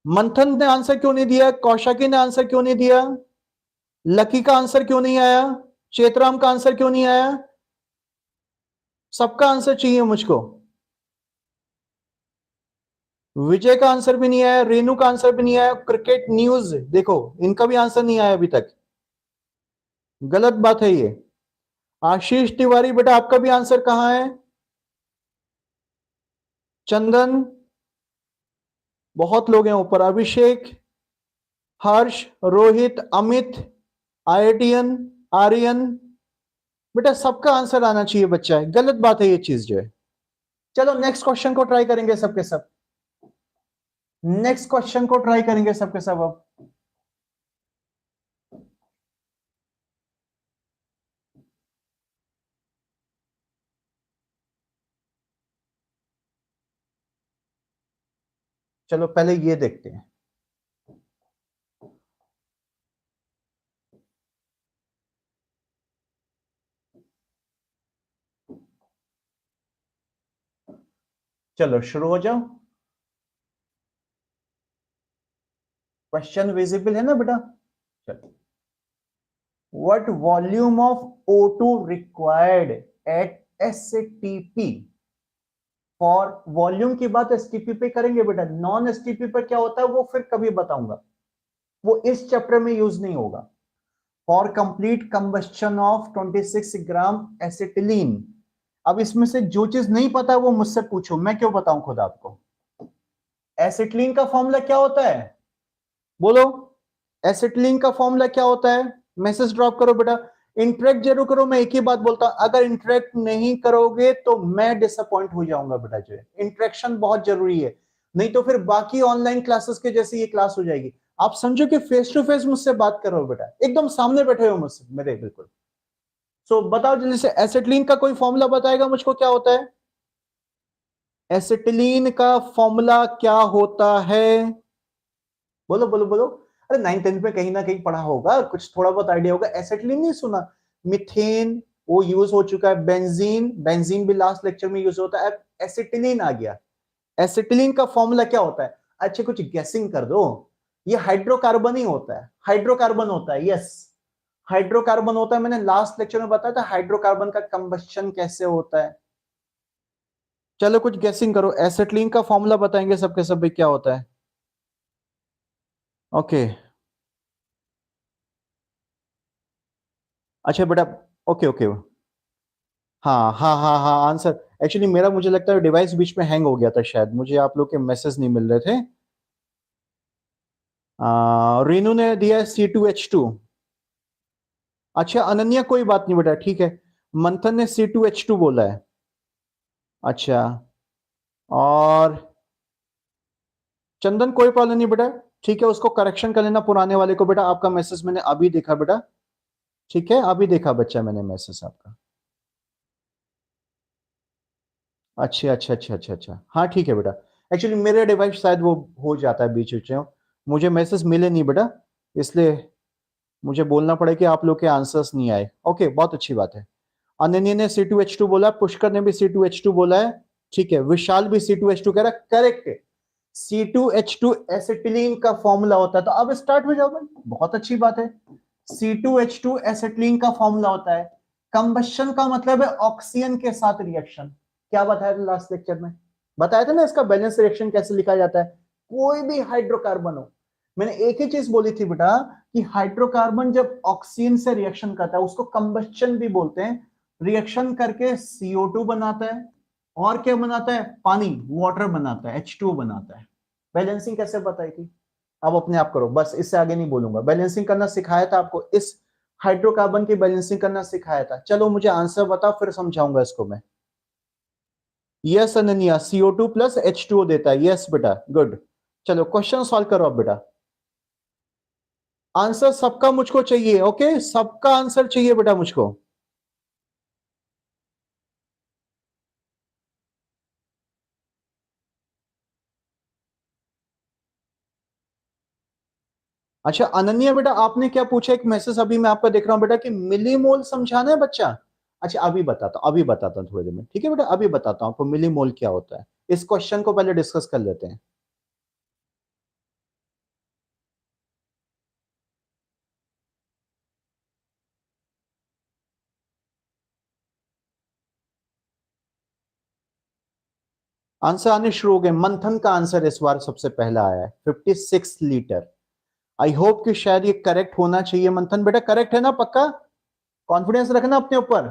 मंथन ने आंसर क्यों नहीं दिया, कौशकी ने आंसर क्यों नहीं दिया, लकी का आंसर क्यों नहीं आया, चेतराम का आंसर क्यों नहीं आया, सबका आंसर चाहिए मुझको। विजय का आंसर भी नहीं आया, रेनू का आंसर भी नहीं आया, क्रिकेट न्यूज देखो इनका भी आंसर नहीं आया अभी तक, गलत बात है ये। आशीष तिवारी बेटा आपका भी आंसर कहां है, चंदन, बहुत लोग हैं ऊपर, अभिषेक, हर्ष, रोहित, अमित, आईआईटीएन, आर्यन, बेटा सबका आंसर आना चाहिए बच्चा है, गलत बात है ये चीज जो है। चलो नेक्स्ट क्वेश्चन को ट्राई करेंगे सबके सब, नेक्स्ट क्वेश्चन को ट्राई करेंगे सबके सब। अब चलो पहले ये देखते हैं, चलो शुरू हो जाओ। क्वेश्चन विजिबल है ना बेटा? चलो, what volume of O2 required at STP, for volume की बात STP पे करेंगे बेटा, नॉन STP पर क्या होता है वो फिर कभी बताऊंगा, वो इस चैप्टर में यूज नहीं होगा। For complete combustion of 26 gram acetylene. अब इसमें से जो चीज नहीं पता वो मुझसे पूछो, मैं क्यों बताऊं खुद आपको। एसिटिलीन का फॉर्मूला क्या होता है, बोलो, एसिटिलीन का फॉर्मूला क्या होता है, मैसेज ड्रॉप करो बेटा, इंटरेक्ट जरूर करो। मैं एक ही बात बोलता हूं, अगर इंटरेक्ट नहीं करोगे तो मैं डिसअपॉइंट हो जाऊंगा बेटा, जो है इंटरेक्शन बहुत जरूरी है, नहीं तो फिर बाकी ऑनलाइन क्लासेस के जैसे ये क्लास हो जाएगी। आप समझो कि फेस टू फेस मुझसे बात कर रहे हो बेटा, एकदम सामने बैठे हो मुझसे मेरे, बिल्कुल। सो बताओ जल्दी से, एसिटिलीन का कोई फॉर्मूला बताएगा मुझको क्या होता है, एसिटिलीन का फॉर्मूला क्या होता है, बोलो बोलो बोलो। अरे 9th 10th में कहीं ना कहीं पढ़ा होगा, कुछ थोड़ा बहुत आइडिया होगा। एसिटिलीन नहीं सुना, मिथेन वो यूज हो चुका है, बेंजीन, बेंजीन भी लास्ट लेक्चर में यूज होता है, अब एसिटिलीन आ गया। एसिटिलीन का फॉर्मूला क्या होता है, अच्छा कुछ गेसिंग कर दो। ये हाइड्रोकार्बन ही होता है, हाइड्रोकार्बन होता है, यस हाइड्रोकार्बन होता है। मैंने लास्ट लेक्चर में बताया था हाइड्रोकार्बन का कंबस्शन कैसे होता है। चलो कुछ गेसिंग करो, एसिटिलीन का फॉर्मूला बताएंगे सबके सब क्या होता है। ओके अच्छा बेटा, ओके ओके, हाँ हाँ हाँ हाँ आंसर। एक्चुअली मेरा मुझे लगता है डिवाइस बीच में हैंग हो गया था शायद, मुझे आप लोग के मैसेज नहीं मिल रहे थे। रीनू ने दिया है C2H2। अच्छा अनन्या कोई बात नहीं बेटा, ठीक है। मंथन ने C2H2 बोला है, अच्छा। और चंदन कोई प्रॉब्लम नहीं बेटा, ठीक है, उसको करेक्शन कर लेना पुराने वाले को बेटा। आपका मैसेज मैंने अभी देखा बेटा, ठीक है, अभी देखा बच्चा मैंने मैसेज आपका। अच्छा अच्छा अच्छा अच्छा अच्छा, हाँ ठीक है बेटा। एक्चुअली मेरे डिवाइस शायद वो हो जाता है बीच बीच में, मुझे मैसेज मिले नहीं बेटा, इसलिए मुझे बोलना पड़े कि आप लोग के आंसर्स नहीं आए। ओके बहुत अच्छी बात है। अनन्या ने C2H2 बोला, पुष्कर ने भी C2H2 बोला है, ठीक है। विशाल भी C2H2 कह रहा है, करेक्ट है। C2H2 एसिटिलीन का फॉर्मूला होता है, तो अब स्टार्ट हो जाओ भाई, बहुत अच्छी बात है। C2H2 एसिटिलीन का फॉर्मूला होता है, कंबशन का मतलब है ऑक्सीजन के साथ रिएक्शन। क्या बताया था लास्ट लेक्चर में? बताया था ना इसका बैलेंस रिएक्शन कैसे लिखा जाता है। कोई भी हाइड्रोकार्बन हो, मैंने एक ही चीज बोली थी बेटा कि हाइड्रोकार्बन जब ऑक्सीजन से रिएक्शन करता है उसको कंबशन भी बोलते हैं। रिएक्शन करके CO2 बनाता है और क्या बनाता है? पानी, वाटर बनाता है, H2O बनाता है। बैलेंसिंग कैसे बताई थी? अब अपने आप करो, बस इससे आगे नहीं बोलूंगा। बैलेंसिंग करना सिखाया था आपको, इस हाइड्रोकार्बन की बैलेंसिंग करना सिखाया था। चलो मुझे आंसर बताओ, फिर समझाऊंगा इसको मैं। Yes Ananya, CO2 plus H2O देता है। यस बेटा, गुड। चलो क्वेश्चन सॉल्व करो अब बेटा। आंसर सबका मुझको चाहिए, ओके? सबका आंसर चाहिए बेटा मुझको। अच्छा अनन्या बेटा, आपने क्या पूछा? एक मैसेज अभी मैं आपका देख रहा हूं बेटा कि मिलीमोल समझाना है बच्चा। अच्छा अभी बताता हूं थोड़ी देर में, ठीक है बेटा? अभी बताता हूं आपको मिलीमोल क्या होता है। इस क्वेश्चन को पहले डिस्कस कर लेते हैं। आंसर आने शुरू हो गए। मंथन का आंसर इस बार सबसे पहला आया है, 56 लीटर। आई होप कि शायद ये करेक्ट होना चाहिए। मंथन बेटा करेक्ट है ना? पक्का कॉन्फिडेंस रखना अपने ऊपर।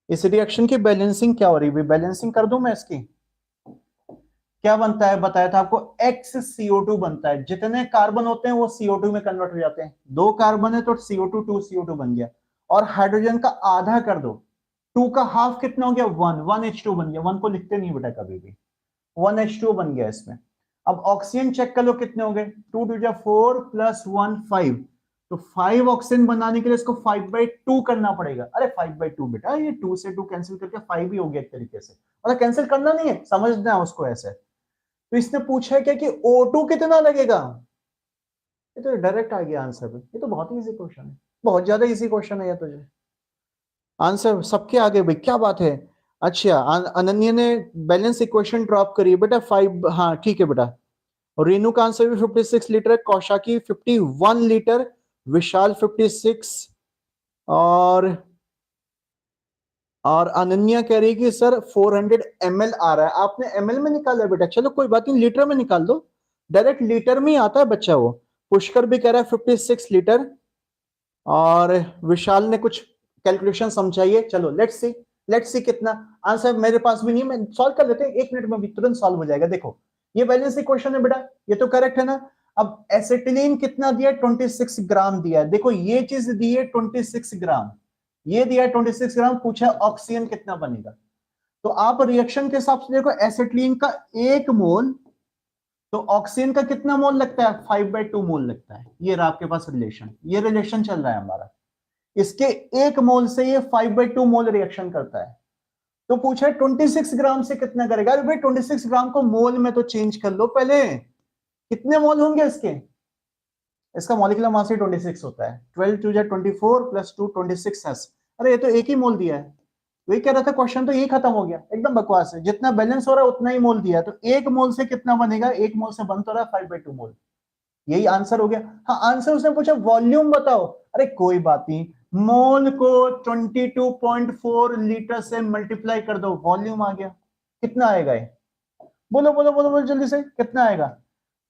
इस रिएक्शन की बैलेंसिंग क्या हो रही है? बैलेंसिंग कर दूं मैं इसकी? क्या बनता है बताया था आपको? XCO2 बनता है। जितने कार्बन होते हैं वो CO2 में कन्वर्ट हो जाते हैं। दो कार्बन है तो CO2 2CO2 बन गया। और हाइड्रोजन का आधा कर दो, टू का हाफ कितना हो गया? 1 H2 बन गया। 1 को लिखते नहीं बेटा कभी भी। 1 H2 बन गया इसमें। अब ऑक्सीजन चेक कर लो कितने हो गए? 2 2 4 प्लस 1 5। तो 5 ऑक्सीजन बनाने के लिए इसको 5/2 करना पड़ेगा। अरे 5/2 बेटा, ये 2 से 2 कैंसिल करके 5 ही हो गया एक तरीके से। मतलब कैंसिल करना नहीं है, समझना है उसको ऐसे। तो इसने पूछा है क्या कि O2 कितना लगेगा? ये तो डायरेक्ट आ गया आंसर पे। ये तो बहुत ही इजी क्वेश्चन है, बहुत ज्यादा इजी क्वेश्चन है ये तुझे। आंसर सबके आगे भाई, क्या बात है। अच्छा अनन्या ने बैलेंस इक्वेशन ड्रॉप करी है बेटा 5। हाँ ठीक है बेटा। और रेनू का आंसर भी 56 लीटर है, कौशाकी 51 लीटर, विशाल 56। और अनन्या कह रही है कि सर 400 ml आ रहा है। आपने ml में निकाला है बेटा, चलो कोई बात नहीं, लीटर में निकाल दो। डायरेक्ट लीटर में ही आता है बच्चा वो। पुष्कर भी कह रहा है 56 लीटर। और विशाल ने कुछ कैलकुलेशन समझाइए। चलो लेट्स सी कितना। आंसर मेरे पास भी नहीं, मैं सॉल्व कर लेते हैं 1 मिनट में भी, तुरंत सॉल्व हो जाएगा। देखो ये बैलेंस इक्वेशन है बेटा, ये तो करेक्ट है ना? अब एसिटिलीन कितना दिया? 26 ग्राम दिया है। देखो ये चीज दी है 26 ग्राम, ये दिया है 26 ग्राम। पूछा ऑक्सीजन कितना बनेगा। तो आप रिएक्शन के हिसाब से देखो, एसिटिलीन का 1 मोल, तो ऑक्सीजन का कितना मोल लगता है? 5/2 मोल लगता है। ये रहा आपके पास रिलेशन, ये रिलेशन चल रहा है हमारा। इसके 1 मोल से ये 5/2 मोल रिएक्शन करता है। तो पूछा 26 ग्राम से कितना करेगा? अरे भाई 26 ग्राम को मोल में तो चेंज कर लो पहले। कितने मोल होंगे इसके? इसका मॉलिक्यूलर मास ही 26 होता है। 12 2 24 प्लस 2 26 अरे ये तो एक ही मोल दिया है। वही कह रहा था, क्वेश्चन तो यही खत्म हो गया। एकदम बकवास है, जितना बैलेंस हो रहा है उतना ही मोल दिया है। तो 1 मोल से कितना बनेगा? 1 मोल से बन तो रहा है 5/2 मोल। यही आंसर हो गया। हाँ आंसर उसने पूछा वॉल्यूम बताओ। अरे कोई बात नहीं, मोल को 22.4 लीटर से मल्टीप्लाई कर दो, वॉल्यूम आ गया। कितना आएगा ये? बोलो बोलो बोलो बोलो जल्दी से, कितना आएगा?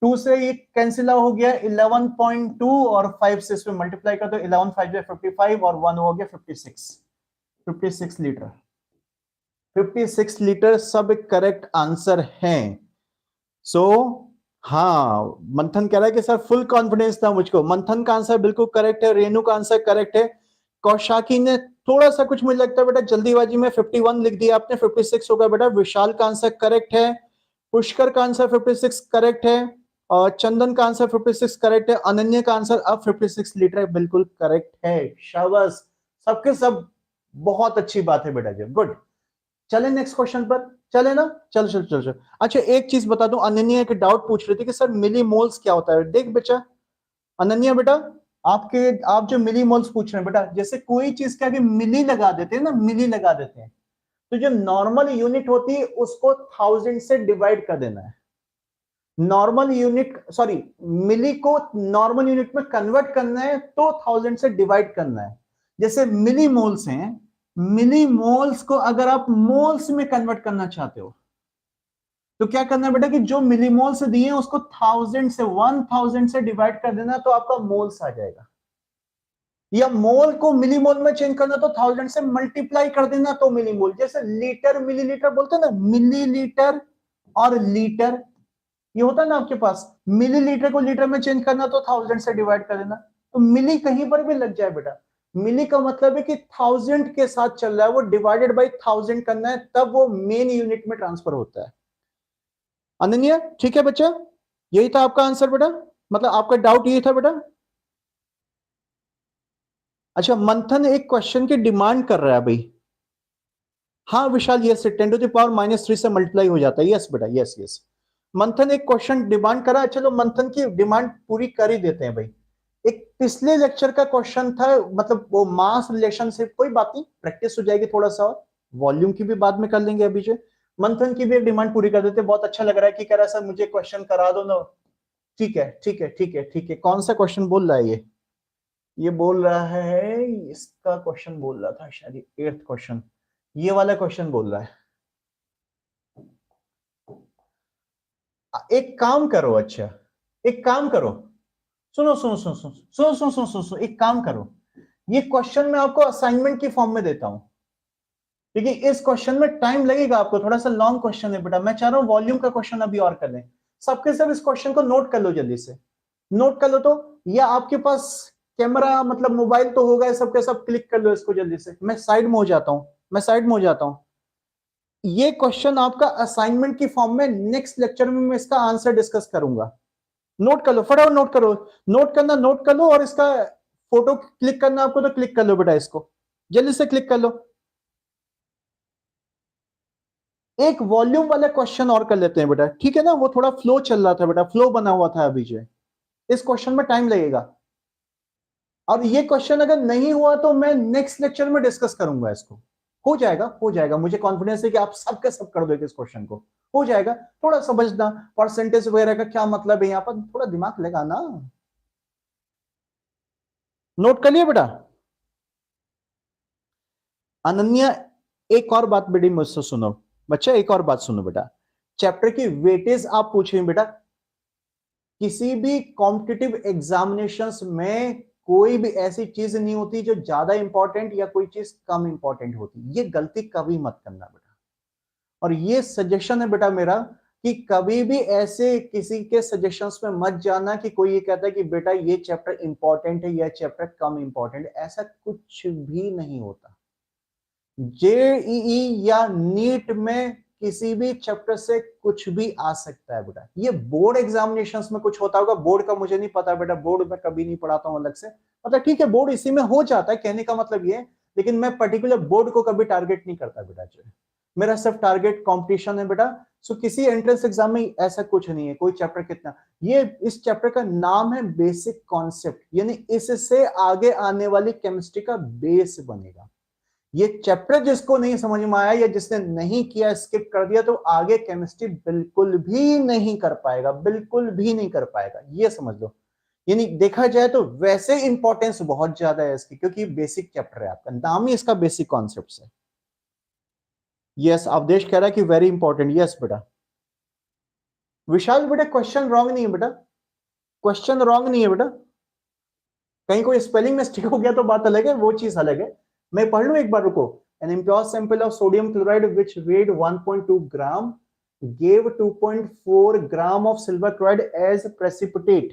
2 से ये कैंसिल हो गया 11.2, और 5 से इसमें मल्टीप्लाई कर दो, 11 5 55, और 1 हो गया 56। 56 लीटर। 56 लीटर सब करेक्ट आंसर हैं। सो हाँ, मंथन कह रहा है कि सर फुल कॉन्फिडेंस था मुझको। मंथन का आंसर बिल्कुल करेक्ट है, रेणु का आंसर करेक्ट है। कौशाकी ने थोड़ा सा कुछ मुझे लगता है बेटा जल्दीबाजी में 51 लिख दिया आपने, 56 होगा बेटा। विशाल का आंसर करेक्ट है। पुष्कर का आंसर 56 करेक्ट है। और चंदन का आंसर 56 करेक्ट है। अनन्या का आंसर अब 56 लीटर है, बिल्कुल करेक्ट है। शाबाश सबके सब, बहुत अच्छी बात है बेटा जी, गुड। चले नेक्स्ट क्वेश्चन पर, चले ना? चलो चलो चलो चलो। अच्छा एक चीज बता दूं, अनन्या एक डाउट पूछ रही थी कि सर मिली मोल्स क्या होता है। देख बेटा, अनन्या बेटा, आप जो मिली मोल्स पूछ रहे हैं बेटा, जैसे कोई चीज के आगे मिली लगा देते हैं ना, मिली लगा देते हैं, तो जो नॉर्मल यूनिट होती है उसको 1000 से डिवाइड कर देना है। नॉर्मल यूनिट, सॉरी, मिली को नॉर्मल यूनिट में कन्वर्ट करना है तो 1000 से डिवाइड करना है। जैसे मिली मोल्स हैं, मिली मोल्स को अगर आप मोल्स में कन्वर्ट करना चाहते हो तो क्या करना है बेटा कि जो मिलीमोल्स दिए हैं उसको 1000 से डिवाइड कर देना तो आपका मोल्स आ जाएगा। या मोल को मिलीमोल में चेंज करना तो 1000 से मल्टीप्लाई कर देना तो मिलीमोल। जैसे लीटर मिलीलीटर बोलते हैं ना, मिलीलीटर और लीटर, ये होता है ना आपके पास, मिलीलीटर को लीटर में चेंज करना तो 1000 से डिवाइड कर देना। तो मिली कहीं पर भी लग जाए बेटा, मिली का मतलब है कि 1000 के साथ चल रहा है, वो डिवाइडेड बाई 1000 करना है, तब वो मेन यूनिट में ट्रांसफर होता है। अनन्या ठीक है बच्चा, यही था आपका आंसर बेटा, मतलब आपका डाउट यही था बेटा। अच्छा, मंथन एक क्वेश्चन की डिमांड कर रहा है भाई। हाँ विशाल, यस, 10⁻³ से मल्टीप्लाई हो जाता है। यस बेटा, यस यस। मंथन एक क्वेश्चन डिमांड करा, चलो मंथन की डिमांड पूरी कर ही देते हैं भाई। एक पिछले लेक्चर का क्वेश्चन था, मतलब वो मास रिलेशनशिप, कोई बात नहीं, प्रैक्टिस हो जाएगी थोड़ा सा, और वॉल्यूम की भी बाद में कर लेंगे अभी जो। मंथन की भी एक डिमांड पूरी कर देते, बहुत अच्छा लग रहा है कि कह रहा है सर मुझे क्वेश्चन करा दो ना। ठीक है ठीक है ठीक है ठीक है, कौन सा क्वेश्चन बोल रहा है ये बोल रहा है, इसका क्वेश्चन बोल रहा था शायद 8th क्वेश्चन, ये वाला क्वेश्चन बोल रहा है। एक काम करो, अच्छा एक काम करो, सुनो सुनो सुनो सुनो सुनो सुनो सुनो सुनो सुनो, एक काम करो, ये क्वेश्चन मैं आपको असाइनमेंट की फॉर्म में देता हूं, क्योंकि इस क्वेश्चन में टाइम लगेगा आपको, थोड़ा सा लॉन्ग क्वेश्चन है बेटा, मैं चाह रहा हूं वॉल्यूम का क्वेश्चन अभी और कर लें। सबके सब इस क्वेश्चन को नोट कर लो जल्दी से, नोट कर लो तो, या आपके पास कैमरा मतलब मोबाइल तो होगा, सबके सब क्लिक कर लो इसको जल्दी से। मैं साइड में हो जाता हूं, मैं साइड में हो जाता हूं। ये क्वेश्चन आपका असाइनमेंट की फॉर्म में, नेक्स्ट लेक्चर में मैं इसका आंसर डिस्कस करूंगा। नोट कर लो फटाफट, नोट करो, नोट करना, नोट कर लो, और इसका फोटो क्लिक करना आपको तो क्लिक कर लो बेटा, इसको जल्दी से क्लिक कर लो। एक वॉल्यूम वाला क्वेश्चन और कर लेते हैं बेटा, ठीक है ना, वो थोड़ा फ्लो चल रहा था बेटा, फ्लो बना हुआ था अभी जो, इस क्वेश्चन में टाइम लगेगा। और ये क्वेश्चन अगर नहीं हुआ तो मैं नेक्स्ट लेक्चर में डिस्कस करूंगा इसको। हो जाएगा हो जाएगा, मुझे कॉन्फिडेंस है कि आप सबके सब कर दोगे इस क्वेश्चन को, हो जाएगा। थोड़ा समझना परसेंटेज वगैरह का क्या मतलब है, यहां पर थोड़ा दिमाग लगाना। नोट कर लिया बेटा। अनन्या एक और बात बेटी मुझसे सुनो, बच्चा एक और बात सुनो बेटा, चैप्टर की वेटेज आप पूछेंगे बेटा, किसी भी कॉम्पिटिटिव एग्जामिनेशंस में कोई भी ऐसी चीज नहीं होती जो ज्यादा इंपॉर्टेंट या कोई चीज कम इंपॉर्टेंट होती, ये गलती कभी मत करना बेटा। और ये सजेशन है बेटा मेरा कि कभी भी ऐसे किसी के सजेशंस में मत जाना कि कोई ये कहता है कि बेटा ये चैप्टर इंपॉर्टेंट है या चैप्टर कम इंपॉर्टेंट है, ऐसा कुछ भी नहीं होता। जेईई या नीट में किसी भी चैप्टर से कुछ भी आ सकता है बेटा। ये बोर्ड एग्जामिनेशंस में कुछ होता होगा, बोर्ड का मुझे नहीं पता बेटा, बोर्ड में कभी नहीं पढ़ाता हूं अलग से, मतलब ठीक है बोर्ड इसी में हो जाता है, कहने का मतलब ये, लेकिन मैं पर्टिकुलर बोर्ड को कभी टारगेट नहीं करता बेटा जो है, मेरा सिर्फ टारगेट कंपटीशन है बेटा। सो किसी एंट्रेंस एग्जाम में ऐसा कुछ नहीं है कोई चैप्टर कितना, ये इस चैप्टर का नाम है बेसिक कॉन्सेप्ट, यानी इससे आगे आने वाली केमिस्ट्री का बेस बनेगा। ये चैप्टर जिसको नहीं समझ में आया या जिसने नहीं किया, स्किप कर दिया, तो आगे केमिस्ट्री बिल्कुल भी नहीं कर पाएगा, बिल्कुल भी नहीं कर पाएगा, ये समझ लो। यानी देखा जाए तो वैसे इंपॉर्टेंस बहुत ज्यादा है इसकी, क्योंकि बेसिक चैप्टर है, आपका नाम ही इसका बेसिक कॉन्सेप्ट है। यस, अवधेश कह रहा है कि वेरी इंपॉर्टेंट, यस बेटा। विशाल बेटा क्वेश्चन रॉन्ग नहीं है बेटा, क्वेश्चन रॉन्ग नहीं है बेटा, कहीं कोई स्पेलिंग मिस्टेक हो गया तो बात अलग है, वो चीज अलग है। मैं पढ़ लूं एक बार, रुको। An impure sample of sodium chloride which weighed 1.2 gram gave 2.4 gram of silver chloride as precipitate.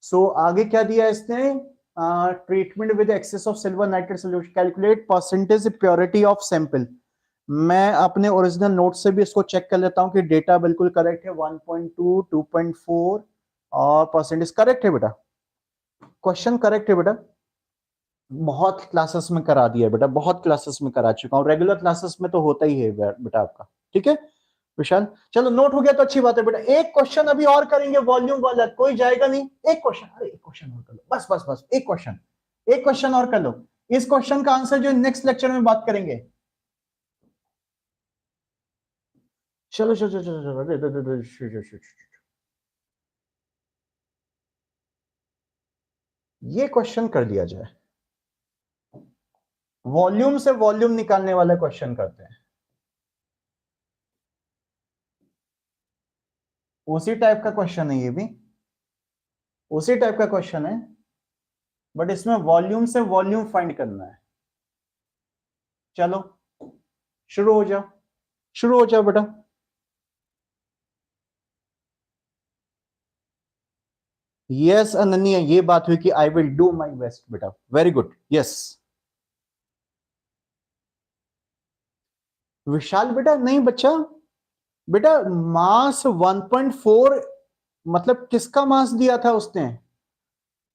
So आगे क्या दिया इसने, treatment with excess of silver nitrate solution, calculate percentage purity of sample. मैं अपने ओरिजिनल नोट से भी इसको check कर लेता हूं कि डेटा बिल्कुल करेक्ट है, 1.2, 2.4 और परसेंटेज करेक्ट है बेटा, क्वेश्चन करेक्ट है बेटा। बहुत क्लासेस में करा दिया बेटा, बहुत क्लासेस में करा चुका हूं, रेगुलर क्लासेस में तो होता ही है बेटा आपका, ठीक है विशाल। चलो नोट हो गया तो अच्छी बात है बेटा, एक क्वेश्चन अभी और करेंगे वॉल्यूम वाला, कोई जाएगा नहीं, एक क्वेश्चन, अरे एक क्वेश्चन और कर लो, बस बस बस एक क्वेश्चन, एक क्वेश्चन और कर लो। इस क्वेश्चन का आंसर जो नेक्स्ट लेक्चर में बात करेंगे, चलो चलो चलो चलो, ये क्वेश्चन कर लिया जाए, वॉल्यूम से वॉल्यूम निकालने वाला क्वेश्चन करते हैं। उसी टाइप का क्वेश्चन है ये भी, उसी टाइप का क्वेश्चन है, बट इसमें वॉल्यूम से वॉल्यूम फाइंड करना है। चलो शुरू हो जाओ, शुरू हो जाओ बेटा। यस अनन्या, ये बात हुई कि I will do my best बेटा, वेरी गुड, यस। विशाल बेटा नहीं बच्चा, बेटा मास 1.4, मतलब किसका मास दिया था उसने?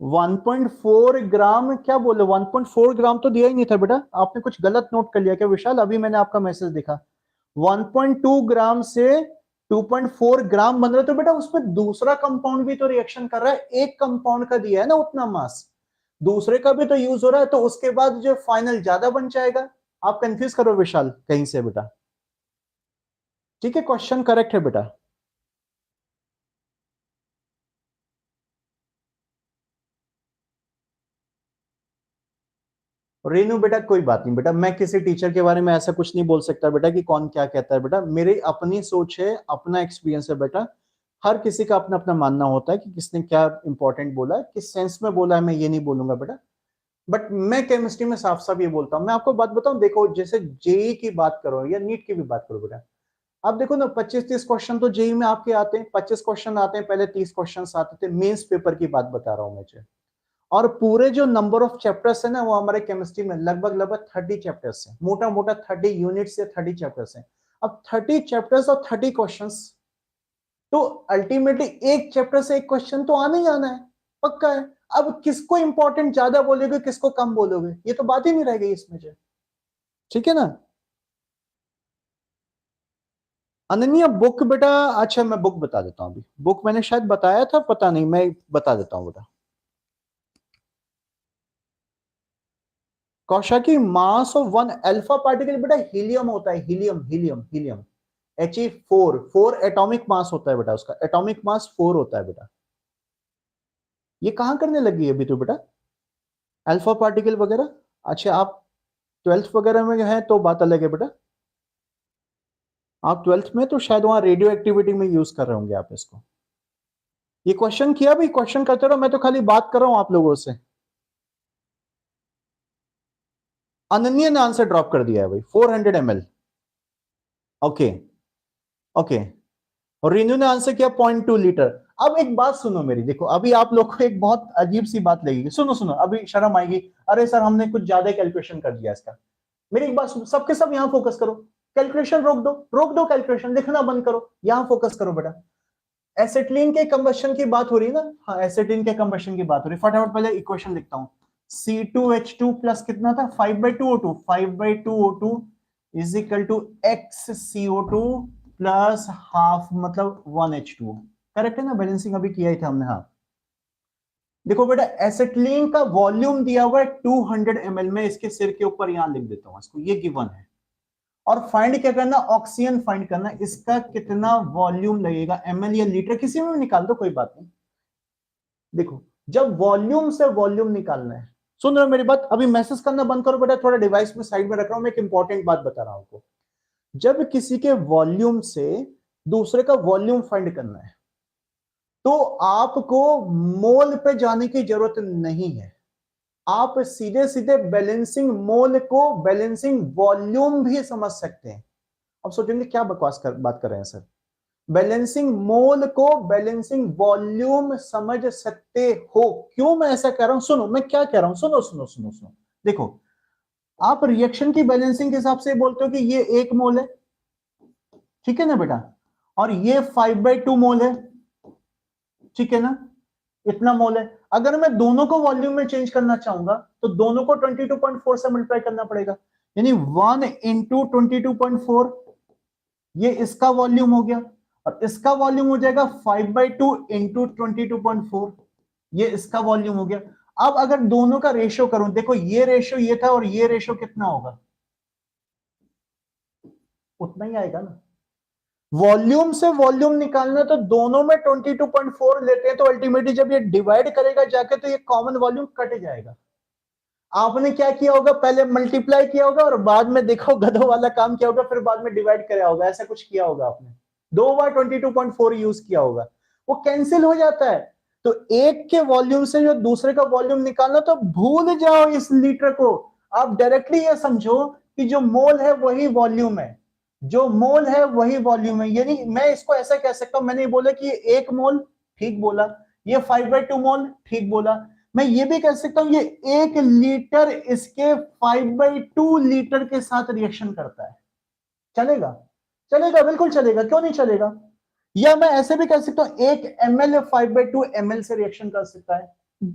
1.4 ग्राम क्या बोले? 1.4 ग्राम तो दिया ही नहीं था बेटा, आपने कुछ गलत नोट कर लिया क्या विशाल? अभी मैंने आपका मैसेज देखा, 1.2 ग्राम से 2.4 ग्राम बन रहा है, तो बेटा उसमें दूसरा कंपाउंड भी तो रिएक्शन कर रहा है, एक कंपाउंड का दिया है ना उतना मास, दूसरे का भी तो यूज हो रहा है, तो उसके बाद जो फाइनल ज्यादा बन जाएगा। आप कंफ्यूज करो विशाल कहीं से बेटा, ठीक है, क्वेश्चन करेक्ट है बेटा। रेनू बेटा कोई बात नहीं बेटा, मैं किसी टीचर के बारे में ऐसा कुछ नहीं बोल सकता बेटा कि कौन क्या कहता है बेटा, मेरी अपनी सोच है, अपना एक्सपीरियंस है बेटा, हर किसी का अपना अपना मानना होता है कि किसने क्या इंपॉर्टेंट बोला है, किस सेंस में बोला है, मैं ये नहीं बोलूंगा बेटा। बट मैं केमिस्ट्री में साफ साफ ये बोलता हूँ, मैं आपको बात बताऊं, देखो जैसे जेई की बात करो या नीट की भी बात करो बेटा, आप देखो ना 25-30 क्वेश्चन तो जेई में आपके आते हैं, 25 क्वेश्चन आते हैं, पहले 30 क्वेश्चन आते थे, मेंस पेपर की बात बता रहा हूं मैं। और पूरे जो नंबर ऑफ चैप्टर्स है ना, वो हमारे केमिस्ट्री में लगभग लगभग 30 चैप्टर्स है, मोटा मोटा 30 यूनिट्स या 30 चैप्टर्स है। अब 30 चैप्टर्स और 30 क्वेश्चंस, तो अल्टीमेटली एक चैप्टर से एक क्वेश्चन तो आना ही आना है, पक्का है। अब किसको इंपॉर्टेंट ज्यादा बोलोगे, किसको कम बोलोगे, ये तो बात ही नहीं रह गई इसमें जो, ठीक है ना। अनन्या बुक बेटा, अच्छा मैं बुक बता देता हूँ, अभी बुक मैंने शायद बताया था, पता नहीं, मैं बता देता हूँ बेटा। Kaushaki, mass of one alpha particle बेटा हीलियम होता है, helium helium helium, He4, 4 atomic mass होता है बेटा, उसका एटॉमिक मास 4 होता है बेटा। ये कहां करने लगी है अभी तो बेटा, अल्फा पार्टिकल वगैरह? अच्छा आप 12th वगैरह में हैं तो बात अलग है बेटा, आप 12th में तो शायद वहां रेडियो एक्टिविटी में यूज कर रहे होंगे आप इसको। ये क्वेश्चन किया भाई, क्वेश्चन करते रहो, मैं तो खाली बात कर रहा हूं आप लोगों से। अनन्या ने आंसर ड्रॉप कर दिया है भाई, 400 ml। ओके ओके, और रीनू ने आंसर किया 0.2 लीटर। अब एक बात सुनो मेरी, देखो अभी आप लोग को एक बहुत अजीब सी बात लगेगी, सुनो सुनो, अभी शर्म आएगी, अरे सर हमने कुछ ज्यादा कैलकुलेशन कर दिया इसका। मेरी एक बात सुनो, सबके सब यहां फोकस करो, कैलकुलेशन रोक दो, रोक दो कैलकुलेशन, लिखना बंद करो, यहां फोकस करो बेटा। एसिटिलीन के कंबशन की बात हो रही है ना, हाँ एसिटिलीन के कंबशन की बात हो रही है, फटाफट पहले इक्वेशन लिखता हूं। C2H2 प्लस कितना था, 5/2O2, 5/2O2 is equal to XCO2 plus half, मतलब 1H2O। करेक्ट है ना, बैलेंसिंग अभी किया ही था हमने, हाँ। देखो बेटा एसिटिलीन का वॉल्यूम दिया हुआ है 200 ml में, इसके सिर के ऊपर यहां लिख देता हूं इसको, ये गिवन है। और फाइंड क्या करना, ऑक्सीजन फाइंड करना, इसका कितना वॉल्यूम लगेगा, ml या लीटर किसी में भी निकाल दो, कोई बात नहीं। देखो जब वॉल्यूम से वॉल्यूम निकालना है, सुन रहे हो मेरी बात, अभी मैसेज करना बंद करो बेटा, थोड़ा डिवाइस में साइड में रख रहा हूं, मैं एक इंपॉर्टेंट बात बता रहा हूं आपको। जब किसी के वॉल्यूम से दूसरे का वॉल्यूम फाइंड करना है, तो आपको मोल पे जाने की जरूरत नहीं है, आप सीधे सीधे बैलेंसिंग मोल को बैलेंसिंग वॉल्यूम भी समझ सकते हैं। अब सोचेंगे क्या बकवास बात कर रहे हैं सर, बैलेंसिंग मोल को बैलेंसिंग वॉल्यूम समझ सकते हो। क्यों मैं ऐसा कह रहा हूं, सुनो मैं क्या कह रहा हूं, सुनो सुनो सुनो सुनो। देखो आप रिएक्शन की बैलेंसिंग के हिसाब से बोलते हो कि ये 1 मोल है, ठीक है ना बेटा, और ये 5/2 मोल है, ठीक है ना, इतना मोल है। अगर मैं दोनों को वॉल्यूम में चेंज करना चाहूंगा, तो दोनों को 22.4 से मल्टीप्लाई करना पड़ेगा, यानी 1 × 22.4, ये इसका वॉल्यूम हो गया, और इसका वॉल्यूम हो जाएगा 5/2 × 22.4, ये इसका वॉल्यूम हो गया। अब अगर दोनों का रेशियो करूं, देखो ये रेशियो ये था, और ये रेशियो कितना होगा, उतना ही आएगा ना। वॉल्यूम से वॉल्यूम निकालना तो दोनों में 22.4 लेते हैं, तो अल्टीमेटली जब ये डिवाइड करेगा जाके तो ये कॉमन वॉल्यूम कट जाएगा। आपने क्या किया होगा, पहले मल्टीप्लाई किया होगा और बाद में देखो गधों वाला काम किया होगा, फिर बाद में डिवाइड किया होगा, ऐसा कुछ किया होगा आपने। 2 बार 22.4 यूज किया होगा, वो कैंसिल हो जाता है। तो एक के वॉल्यूम से जो दूसरे का वॉल्यूम निकालना, तो भूल जाओ इस लीटर को। आप डायरेक्टली ये समझो कि जो मोल है वही वॉल्यूम है, जो मोल है वही वॉल्यूम है। यानी मैं इसको ऐसा कह सकता हूं, मैंने बोला कि ये 1 मोल, ठीक बोला। ये 5/2 मोल, ठीक बोला। मैं ये भी कह सकता हूं ये 1 लीटर इसके 5/2 लीटर के साथ रिएक्शन करता है। चलेगा? चलेगा, बिल्कुल चलेगा, क्यों नहीं चलेगा। या मैं ऐसे भी कह सकता हूं 1 ml 5/2 ml से रिएक्शन कर सकता है।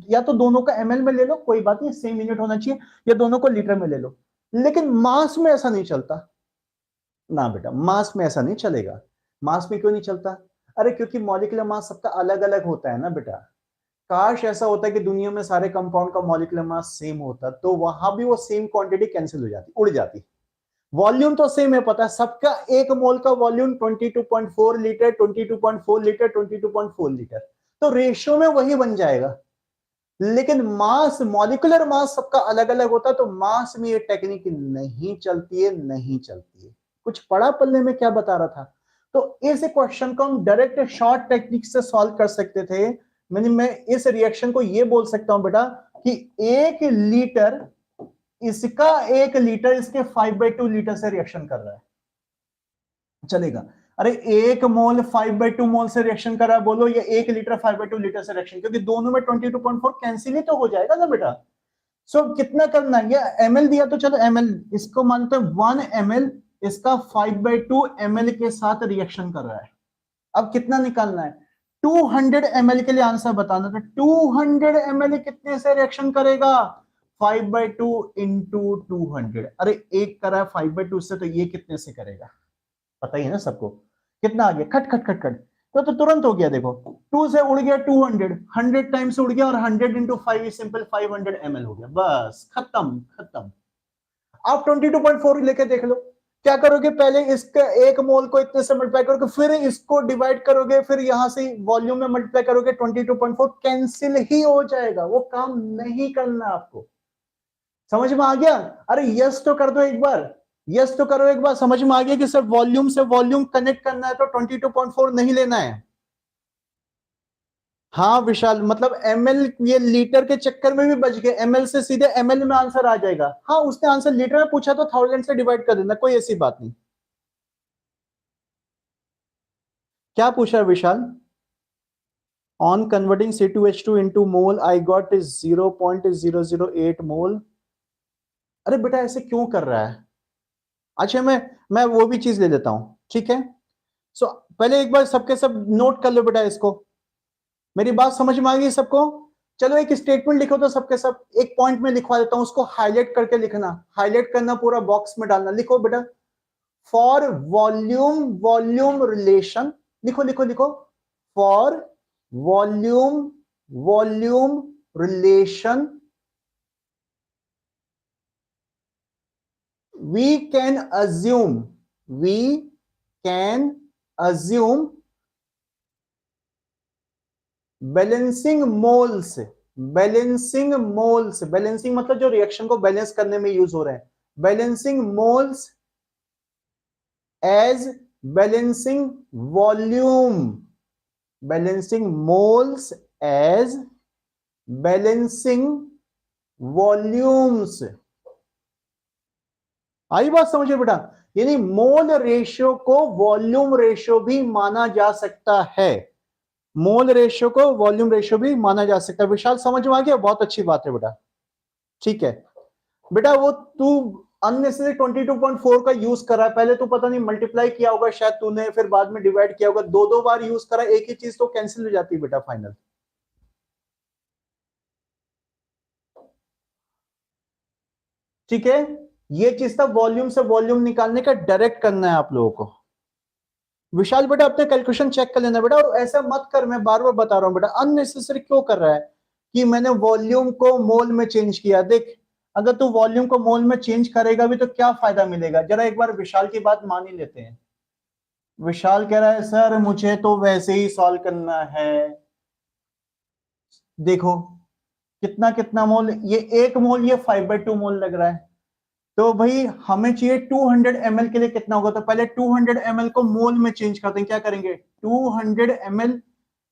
या तो दोनों का ml में ले लो, कोई बात नहीं, सेम यूनिट होना चाहिए, या दोनों को लीटर में ले लो। लेकिन मास में ऐसा नहीं चलता ना बेटा, मास में ऐसा नहीं चलेगा। मास में क्यों नहीं चलता? अरे क्योंकि मॉलिक्यूलर मास सबका अलग अलग होता है ना बेटा। काश ऐसा होता है कि दुनिया में सारे कंपाउंड का मॉलिक्यूलर मास सेम होता, तो वहां भी वो सेम क्वांटिटी कैंसिल हो जाती, उड़ जाती। वॉल्यूम तो सेम है, पता है सबका। 1 मोल का वॉल्यूम 22.4 लीटर, 22.4 लीटर, 22.4 लीटर, तो रेशियो में वही बन जाएगा। लेकिन मास, मॉलिक्यूलर मास सबका अलग अलग होता है, तो मास में ये टेक्निक नहीं चलती है, नहीं चलती है। कुछ पढ़ा पल्ले में क्या बता रहा था? तो इस क्वेश्चन को हम डायरेक्ट शॉर्ट टेक्निक से सॉल्व कर सकते थे। मैं इस रिएक्शन को ये बोल सकता हूं बेटा कि 1 लीटर इसका 1 लीटर इसके 5/2 लीटर से रिएक्शन कर रहा है, चलेगा? अरे 1 मोल 5/2 मोल से रिएक्शन कर रहा है, बोलो ये 1 लीटर 5/2 लीटर से रिएक्शन, क्योंकि दोनों में 22.4 कैंसिल ही तो हो जाएगा ना बेटा। सो कितना करना है, ये एमएल दिया तो चलो एमएल, इसको मानते हैं 1 ml इसका 5/2 ml के साथ रिएक्शन कर रहा है। अब कितना निकालना है? 200 ml के लिए आंसर बताना था। 200 ml कितने से रिएक्शन करेगा? 5/2 इंटू 200। अरे एक करा है 5/2 से, तो ये कितने से करेगा? पता ही है ना सबको। कितना आ गया? खट खट खट खट, तो तुरंत हो गया। देखो 2 से उड़ गया 200, 100 टाइम्स उड़ गया, और 100 इंटू 5 सिंपल 500 ml हो गया, बस खत्म खत्म। आप 22.4 लेके देख लो। क्या करोगे, पहले इसका 1 मोल को इतने से मल्टीप्लाई करोगे, फिर इसको डिवाइड करोगे, फिर यहां से वॉल्यूम में मल्टीप्लाई करोगे, 22.4 कैंसिल ही हो जाएगा, वो काम नहीं करना आपको। समझ में आ गया? अरे यस तो कर दो एक बार, यस तो करो एक बार। समझ में आ गया कि सर वॉल्यूम से वॉल्यूम कनेक्ट करना है तो 22.4 नहीं लेना है। हाँ विशाल, मतलब एमएल, ये लीटर के चक्कर में भी बच गए, एमएल से सीधे एमएल में आंसर आ जाएगा। हाँ उसने आंसर लीटर में पूछा तो 1000 से डिवाइड कर देना, कोई ऐसी बात नहीं। क्या पूछा Vishal? On converting C2H2 into mole I got is 0.008 mole. अरे बेटा ऐसे क्यों कर रहा है? अच्छा मैं वो भी चीज ले लेता हूं, ठीक है। सो पहले एक बार सबके सब नोट कर लो बेटा इसको। मेरी बात समझ में आ गई सबको? चलो एक स्टेटमेंट लिखो तो सबके सब, एक पॉइंट में लिखवा देता हूं, उसको हाईलाइट करके लिखना, हाईलाइट करना, पूरा बॉक्स में डालना। लिखो बेटा, फॉर वॉल्यूम वॉल्यूम रिलेशन, लिखो लिखो लिखो, for volume volume relation we can assume balancing moles, balancing moles, balancing मतलब जो रिएक्शन को बैलेंस करने में यूज हो रहे हैं, balancing moles as balancing volume, balancing moles as balancing volumes. आई बात समझे बेटा? यानी मोल रेशियो को वॉल्यूम रेशियो भी माना जा सकता है, मोल रेशियो को वॉल्यूम रेशियो भी माना जा सकता है। विशाल समझ में आ गया? बहुत अच्छी बात है बेटा, ठीक है। बेटा वो तू अननेसेसरी 22.4 का यूज कर रहा है, पहले तो पता नहीं मल्टीप्लाई किया होगा शायद तूने, फिर बाद में डिवाइड किया होगा, 2 बार यूज करा, एक ही चीज तो कैंसिल हो जाती है बेटा फाइनल। ठीक है, ये चीज था वॉल्यूम से वॉल्यूम निकालने का, डायरेक्ट करना है आप लोगों को। विशाल बेटा अपने कैलकुलेशन चेक कर लेना बेटा, और ऐसा मत कर, मैं बार बार बता रहा हूं बेटा, अननेसेसरी क्यों कर रहा है कि मैंने वॉल्यूम को मोल में चेंज किया। देख अगर तू वॉल्यूम को मोल में चेंज करेगा भी तो क्या फायदा मिलेगा, जरा एक बार विशाल की बात मान ही लेते हैं। विशाल कह रहा है सर मुझे तो वैसे ही सॉल्व करना है। देखो कितना कितना मोल, ये 1 मोल, ये 5/2 मोल लग रहा है। तो भाई हमें चाहिए 200 ml के लिए कितना होगा, तो पहले 200 ml को मोल में चेंज करते हैं। क्या करेंगे, 200 ml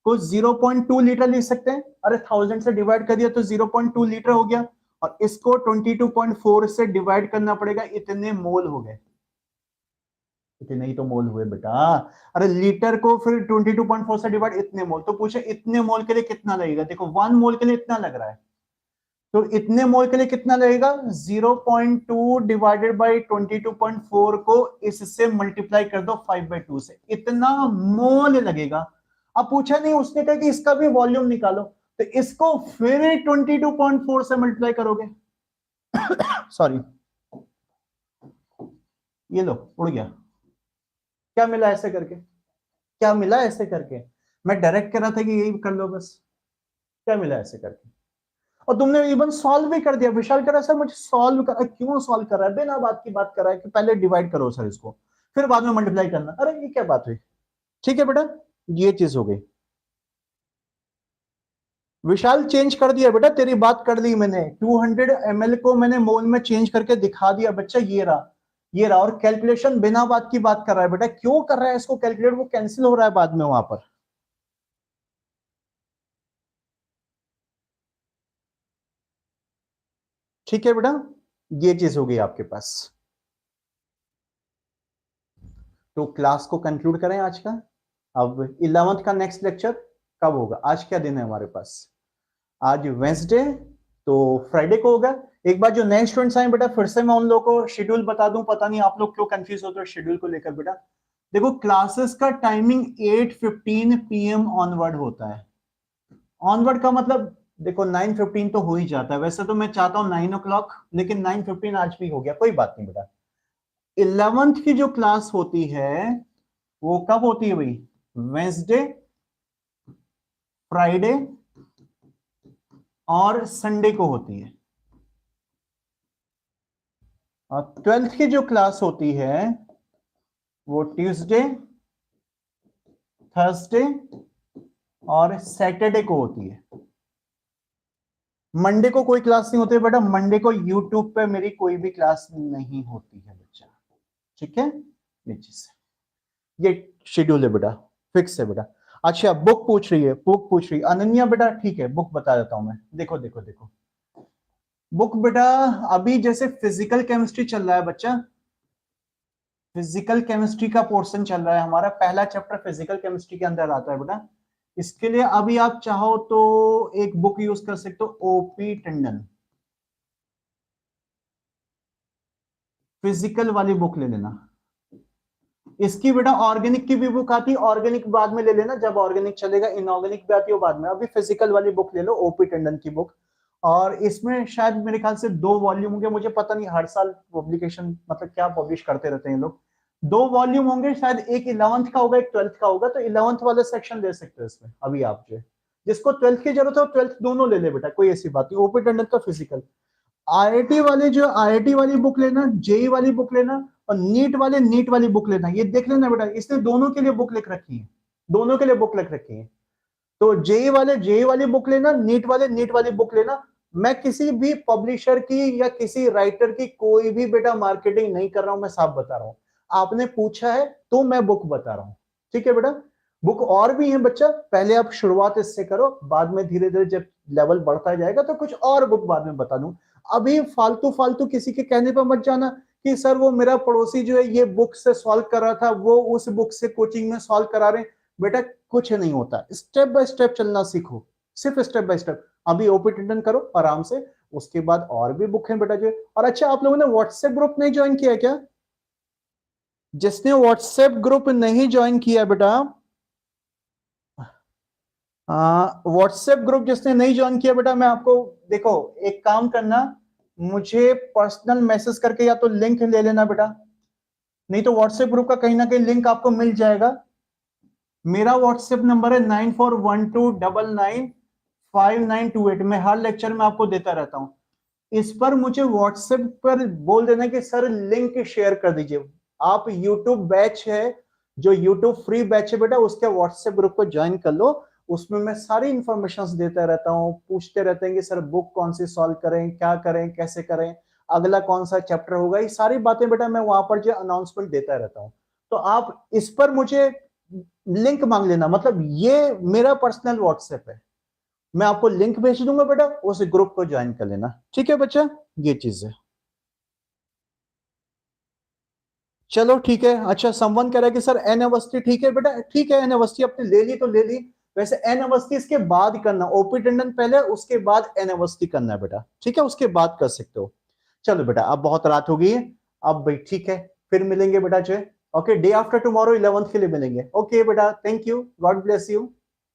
को 0.2 लीटर लिख सकते हैं। अरे 1000 से डिवाइड कर दिया तो 0.2 लीटर हो गया, और इसको 22.4 से डिवाइड करना पड़ेगा, इतने मोल हो गए। इतने ही तो मोल हुए बेटा। अरे लीटर को फिर 22.4 से डिवाइड, इतने मोल। तो पूछे इतने मोल के लिए कितना लगेगा, देखो 1 मोल के लिए इतना लग रहा है, तो इतने मोल के लिए कितना लगेगा, 0.2 डिवाइडेड बाई 22.4 को इससे मल्टीप्लाई कर दो 5/2 से, इतना मोल लगेगा। अब पूछा नहीं, उसने कहा कि इसका भी वॉल्यूम निकालो, तो इसको फिर 22.4 से मल्टीप्लाई करोगे। सॉरी, ये लो उड़ गया। क्या मिला ऐसे करके, क्या मिला ऐसे करके, मैं डायरेक्ट कह रहा था कि यही कर लो बस। क्या मिला ऐसे करके, और तुमने इवन सॉल्व भी कर दिया। विशाल कह रहा है सर मुझे सॉल्व कर, क्यों सॉल्व कर रहा है, बिना बात की बात कर रहा है कि पहले डिवाइड करो सर इसको, फिर बाद में मल्टीप्लाई करना। अरे ये क्या बात हुई। ठीक है बेटा, ये चीज हो गई। विशाल चेंज कर दिया बेटा, तेरी बात कर दी मैंने। 200 ml को मैंने मोल में चेंज करके दिखा दिया बच्चा, ये रहा, ये रहा। और कैलकुलेशन बिना बात की बात कर रहा है बेटा, क्यों कर रहा है इसको कैलकुलेट, वो कैंसिल हो रहा है बाद में वहां पर। ठीक है बेटा, ये चीज हो गई आपके पास। तो क्लास को कंक्लूड करें आज का। अब 11th का नेक्स्ट लेक्चर कब होगा, आज क्या दिन है हमारे पास, आज वेंसडे, तो फ्राइडे को होगा। एक बार जो नए स्टूडेंट्स आए बेटा, फिर से मैं उन लोगों को शेड्यूल बता दूं, पता नहीं आप लोग क्यों कंफ्यूज होते हो शेड्यूल को लेकर बेटा। देखो क्लासेस का टाइमिंग 8:15 PM ऑनवर्ड होता है। ऑनवर्ड का मतलब देखो 9:15 तो हो ही जाता है, वैसे तो मैं चाहता हूं 9 o'clock, लेकिन 9:15 आज भी हो गया, कोई बात नहीं बेटा। 11th की जो क्लास होती है वो कब होती है भाई, वेंसडे, फ्राइडे और संडे को होती है। और 12th की जो क्लास होती है वो ट्यूसडे, थर्सडे और सैटरडे को होती है। मंडे को कोई क्लास नहीं होती है बेटा, मंडे को यूट्यूब पे मेरी कोई भी क्लास नहीं होती है बच्चा। ठीक है, ये चीज, ये शेड्यूल है बेटा, फिक्स है बेटा। अच्छा बुक पूछ रही है, बुक पूछ रही है अनन्या बेटा, ठीक है बुक बता देता हूं मैं। देखो देखो देखो, बुक बेटा अभी जैसे फिजिकल केमिस्ट्री चल रहा है बच्चा, फिजिकल केमिस्ट्री का पोर्शन चल रहा है हमारा, पहला चैप्टर फिजिकल केमिस्ट्री के अंदर आता है बेटा। इसके लिए अभी आप चाहो तो एक बुक यूज कर सकते हो, ओपी टंडन, फिजिकल वाली बुक ले लेना। इसकी बेटा ऑर्गेनिक की भी बुक आती है, ऑर्गेनिक बाद में ले लेना, जब ऑर्गेनिक चलेगा। इनऑर्गेनिक भी आती है बाद में, अभी फिजिकल वाली बुक ले लो, ओपी टंडन की बुक। और इसमें शायद मेरे ख्याल से 2 वॉल्यूम होंगे, मुझे पता नहीं, हर साल पब्लिकेशन मतलब क्या पब्लिश करते रहते हैं लोग। 2 वॉल्यूम होंगे शायद, एक 11th का होगा, एक 12th का होगा, तो 11th वाला सेक्शन ले सकते हो इसमें। अभी आप जो जिसको 12th की जरूरत है वो 12th दोनों ले ले बेटा, कोई ऐसी बात नहीं। ओपी टंडन का फिजिकल, आईआईटी वाले जो आईआईटी वाली बुक लेना, जेई वाली बुक लेना, और नीट वाले नीट वाली बुक लेना। ये देख लेना बेटा, इसने दोनों के लिए बुक लिख रखी है, दोनों के लिए बुक लिख रखी है। तो जेई वाले जेई वाली बुक लेना, नीट वाले नीट वाली बुक लेना। मैं किसी भी पब्लिशर की या किसी राइटर की कोई भी बेटा मार्केटिंग नहीं कर रहा हूं, मैं साफ बता रहा हूं। आपने पूछा है तो मैं बुक बता रहा हूं। ठीक है बेटा, बुक और भी है बच्चा, पहले आप शुरुआत इससे करो, बाद में धीरे धीरे जब लेवल बढ़ता जाएगा तो कुछ और बुक बाद में बता दूं। अभी फालतू फालतू किसी के कहने पर मत जाना कि सर वो मेरा पड़ोसी जो है ये बुक से सॉल्व कर रहा था, वो उस बुक से कोचिंग में सॉल्व करा रहे। बेटा कुछ नहीं होता, स्टेप बाय स्टेप चलना सीखो, सिर्फ स्टेप बाय स्टेप। अभी ओपी टंडन करो आराम से, उसके बाद और भी बुक है बेटा जो। और अच्छा आप लोगों ने व्हाट्सएप ग्रुप नहीं ज्वाइन किया क्या, जिसने व्हाट्सएप ग्रुप नहीं ज्वाइन किया बेटा, व्हाट्सएप ग्रुप जिसने नहीं ज्वाइन किया बेटा, मैं आपको देखो एक काम करना, मुझे पर्सनल मैसेज करके या तो लिंक ले लेना बेटा, नहीं तो व्हाट्सएप ग्रुप का कहीं ना कहीं लिंक आपको मिल जाएगा। मेरा व्हाट्सएप नंबर है 9412995928, मैं हर लेक्चर में आपको देता रहता हूं। इस पर मुझे व्हाट्सएप पर बोल देना कि सर लिंक शेयर कर दीजिए। आप यूट्यूब बैच है जो यूट्यूब फ्री बैच है बेटा उसके व्हाट्सएप ग्रुप को ज्वाइन कर लो, उसमें मैं सारी इंफॉर्मेशन देता रहता हूँ, पूछते रहते हैं कि सर बुक कौन सी सॉल्व करें, क्या करें, कैसे करें, अगला कौन सा चैप्टर होगा, ये सारी बातें बेटा मैं वहां पर जो अनाउंसमेंट देता रहता हूँ। तो आप इस पर मुझे लिंक मांग लेना, मतलब ये मेरा पर्सनल व्हाट्सएप है, मैं आपको लिंक भेज दूंगा बेटा, उस ग्रुप को ज्वाइन कर लेना, ठीक है बच्चा, ये चीज है। चलो ठीक है। अच्छा, समवन कह रहा है कि सर एन अवस्थी ठीक है बेटा, ठीक है, एन अवस्थी अपने ले ली तो ले ली, वैसे एन अवस्थी इसके बाद करना, ओपी टंडन पहले उसके बाद एन अवस्थी करना है बेटा, ठीक है, उसके बाद कर सकते हो। चलो बेटा अब बहुत रात हो गई है, अब भाई ठीक है, फिर मिलेंगे बेटा जो, okay, day after tomorrow 11th के लिए मिलेंगे, ओके बेटा, thank you, God bless you.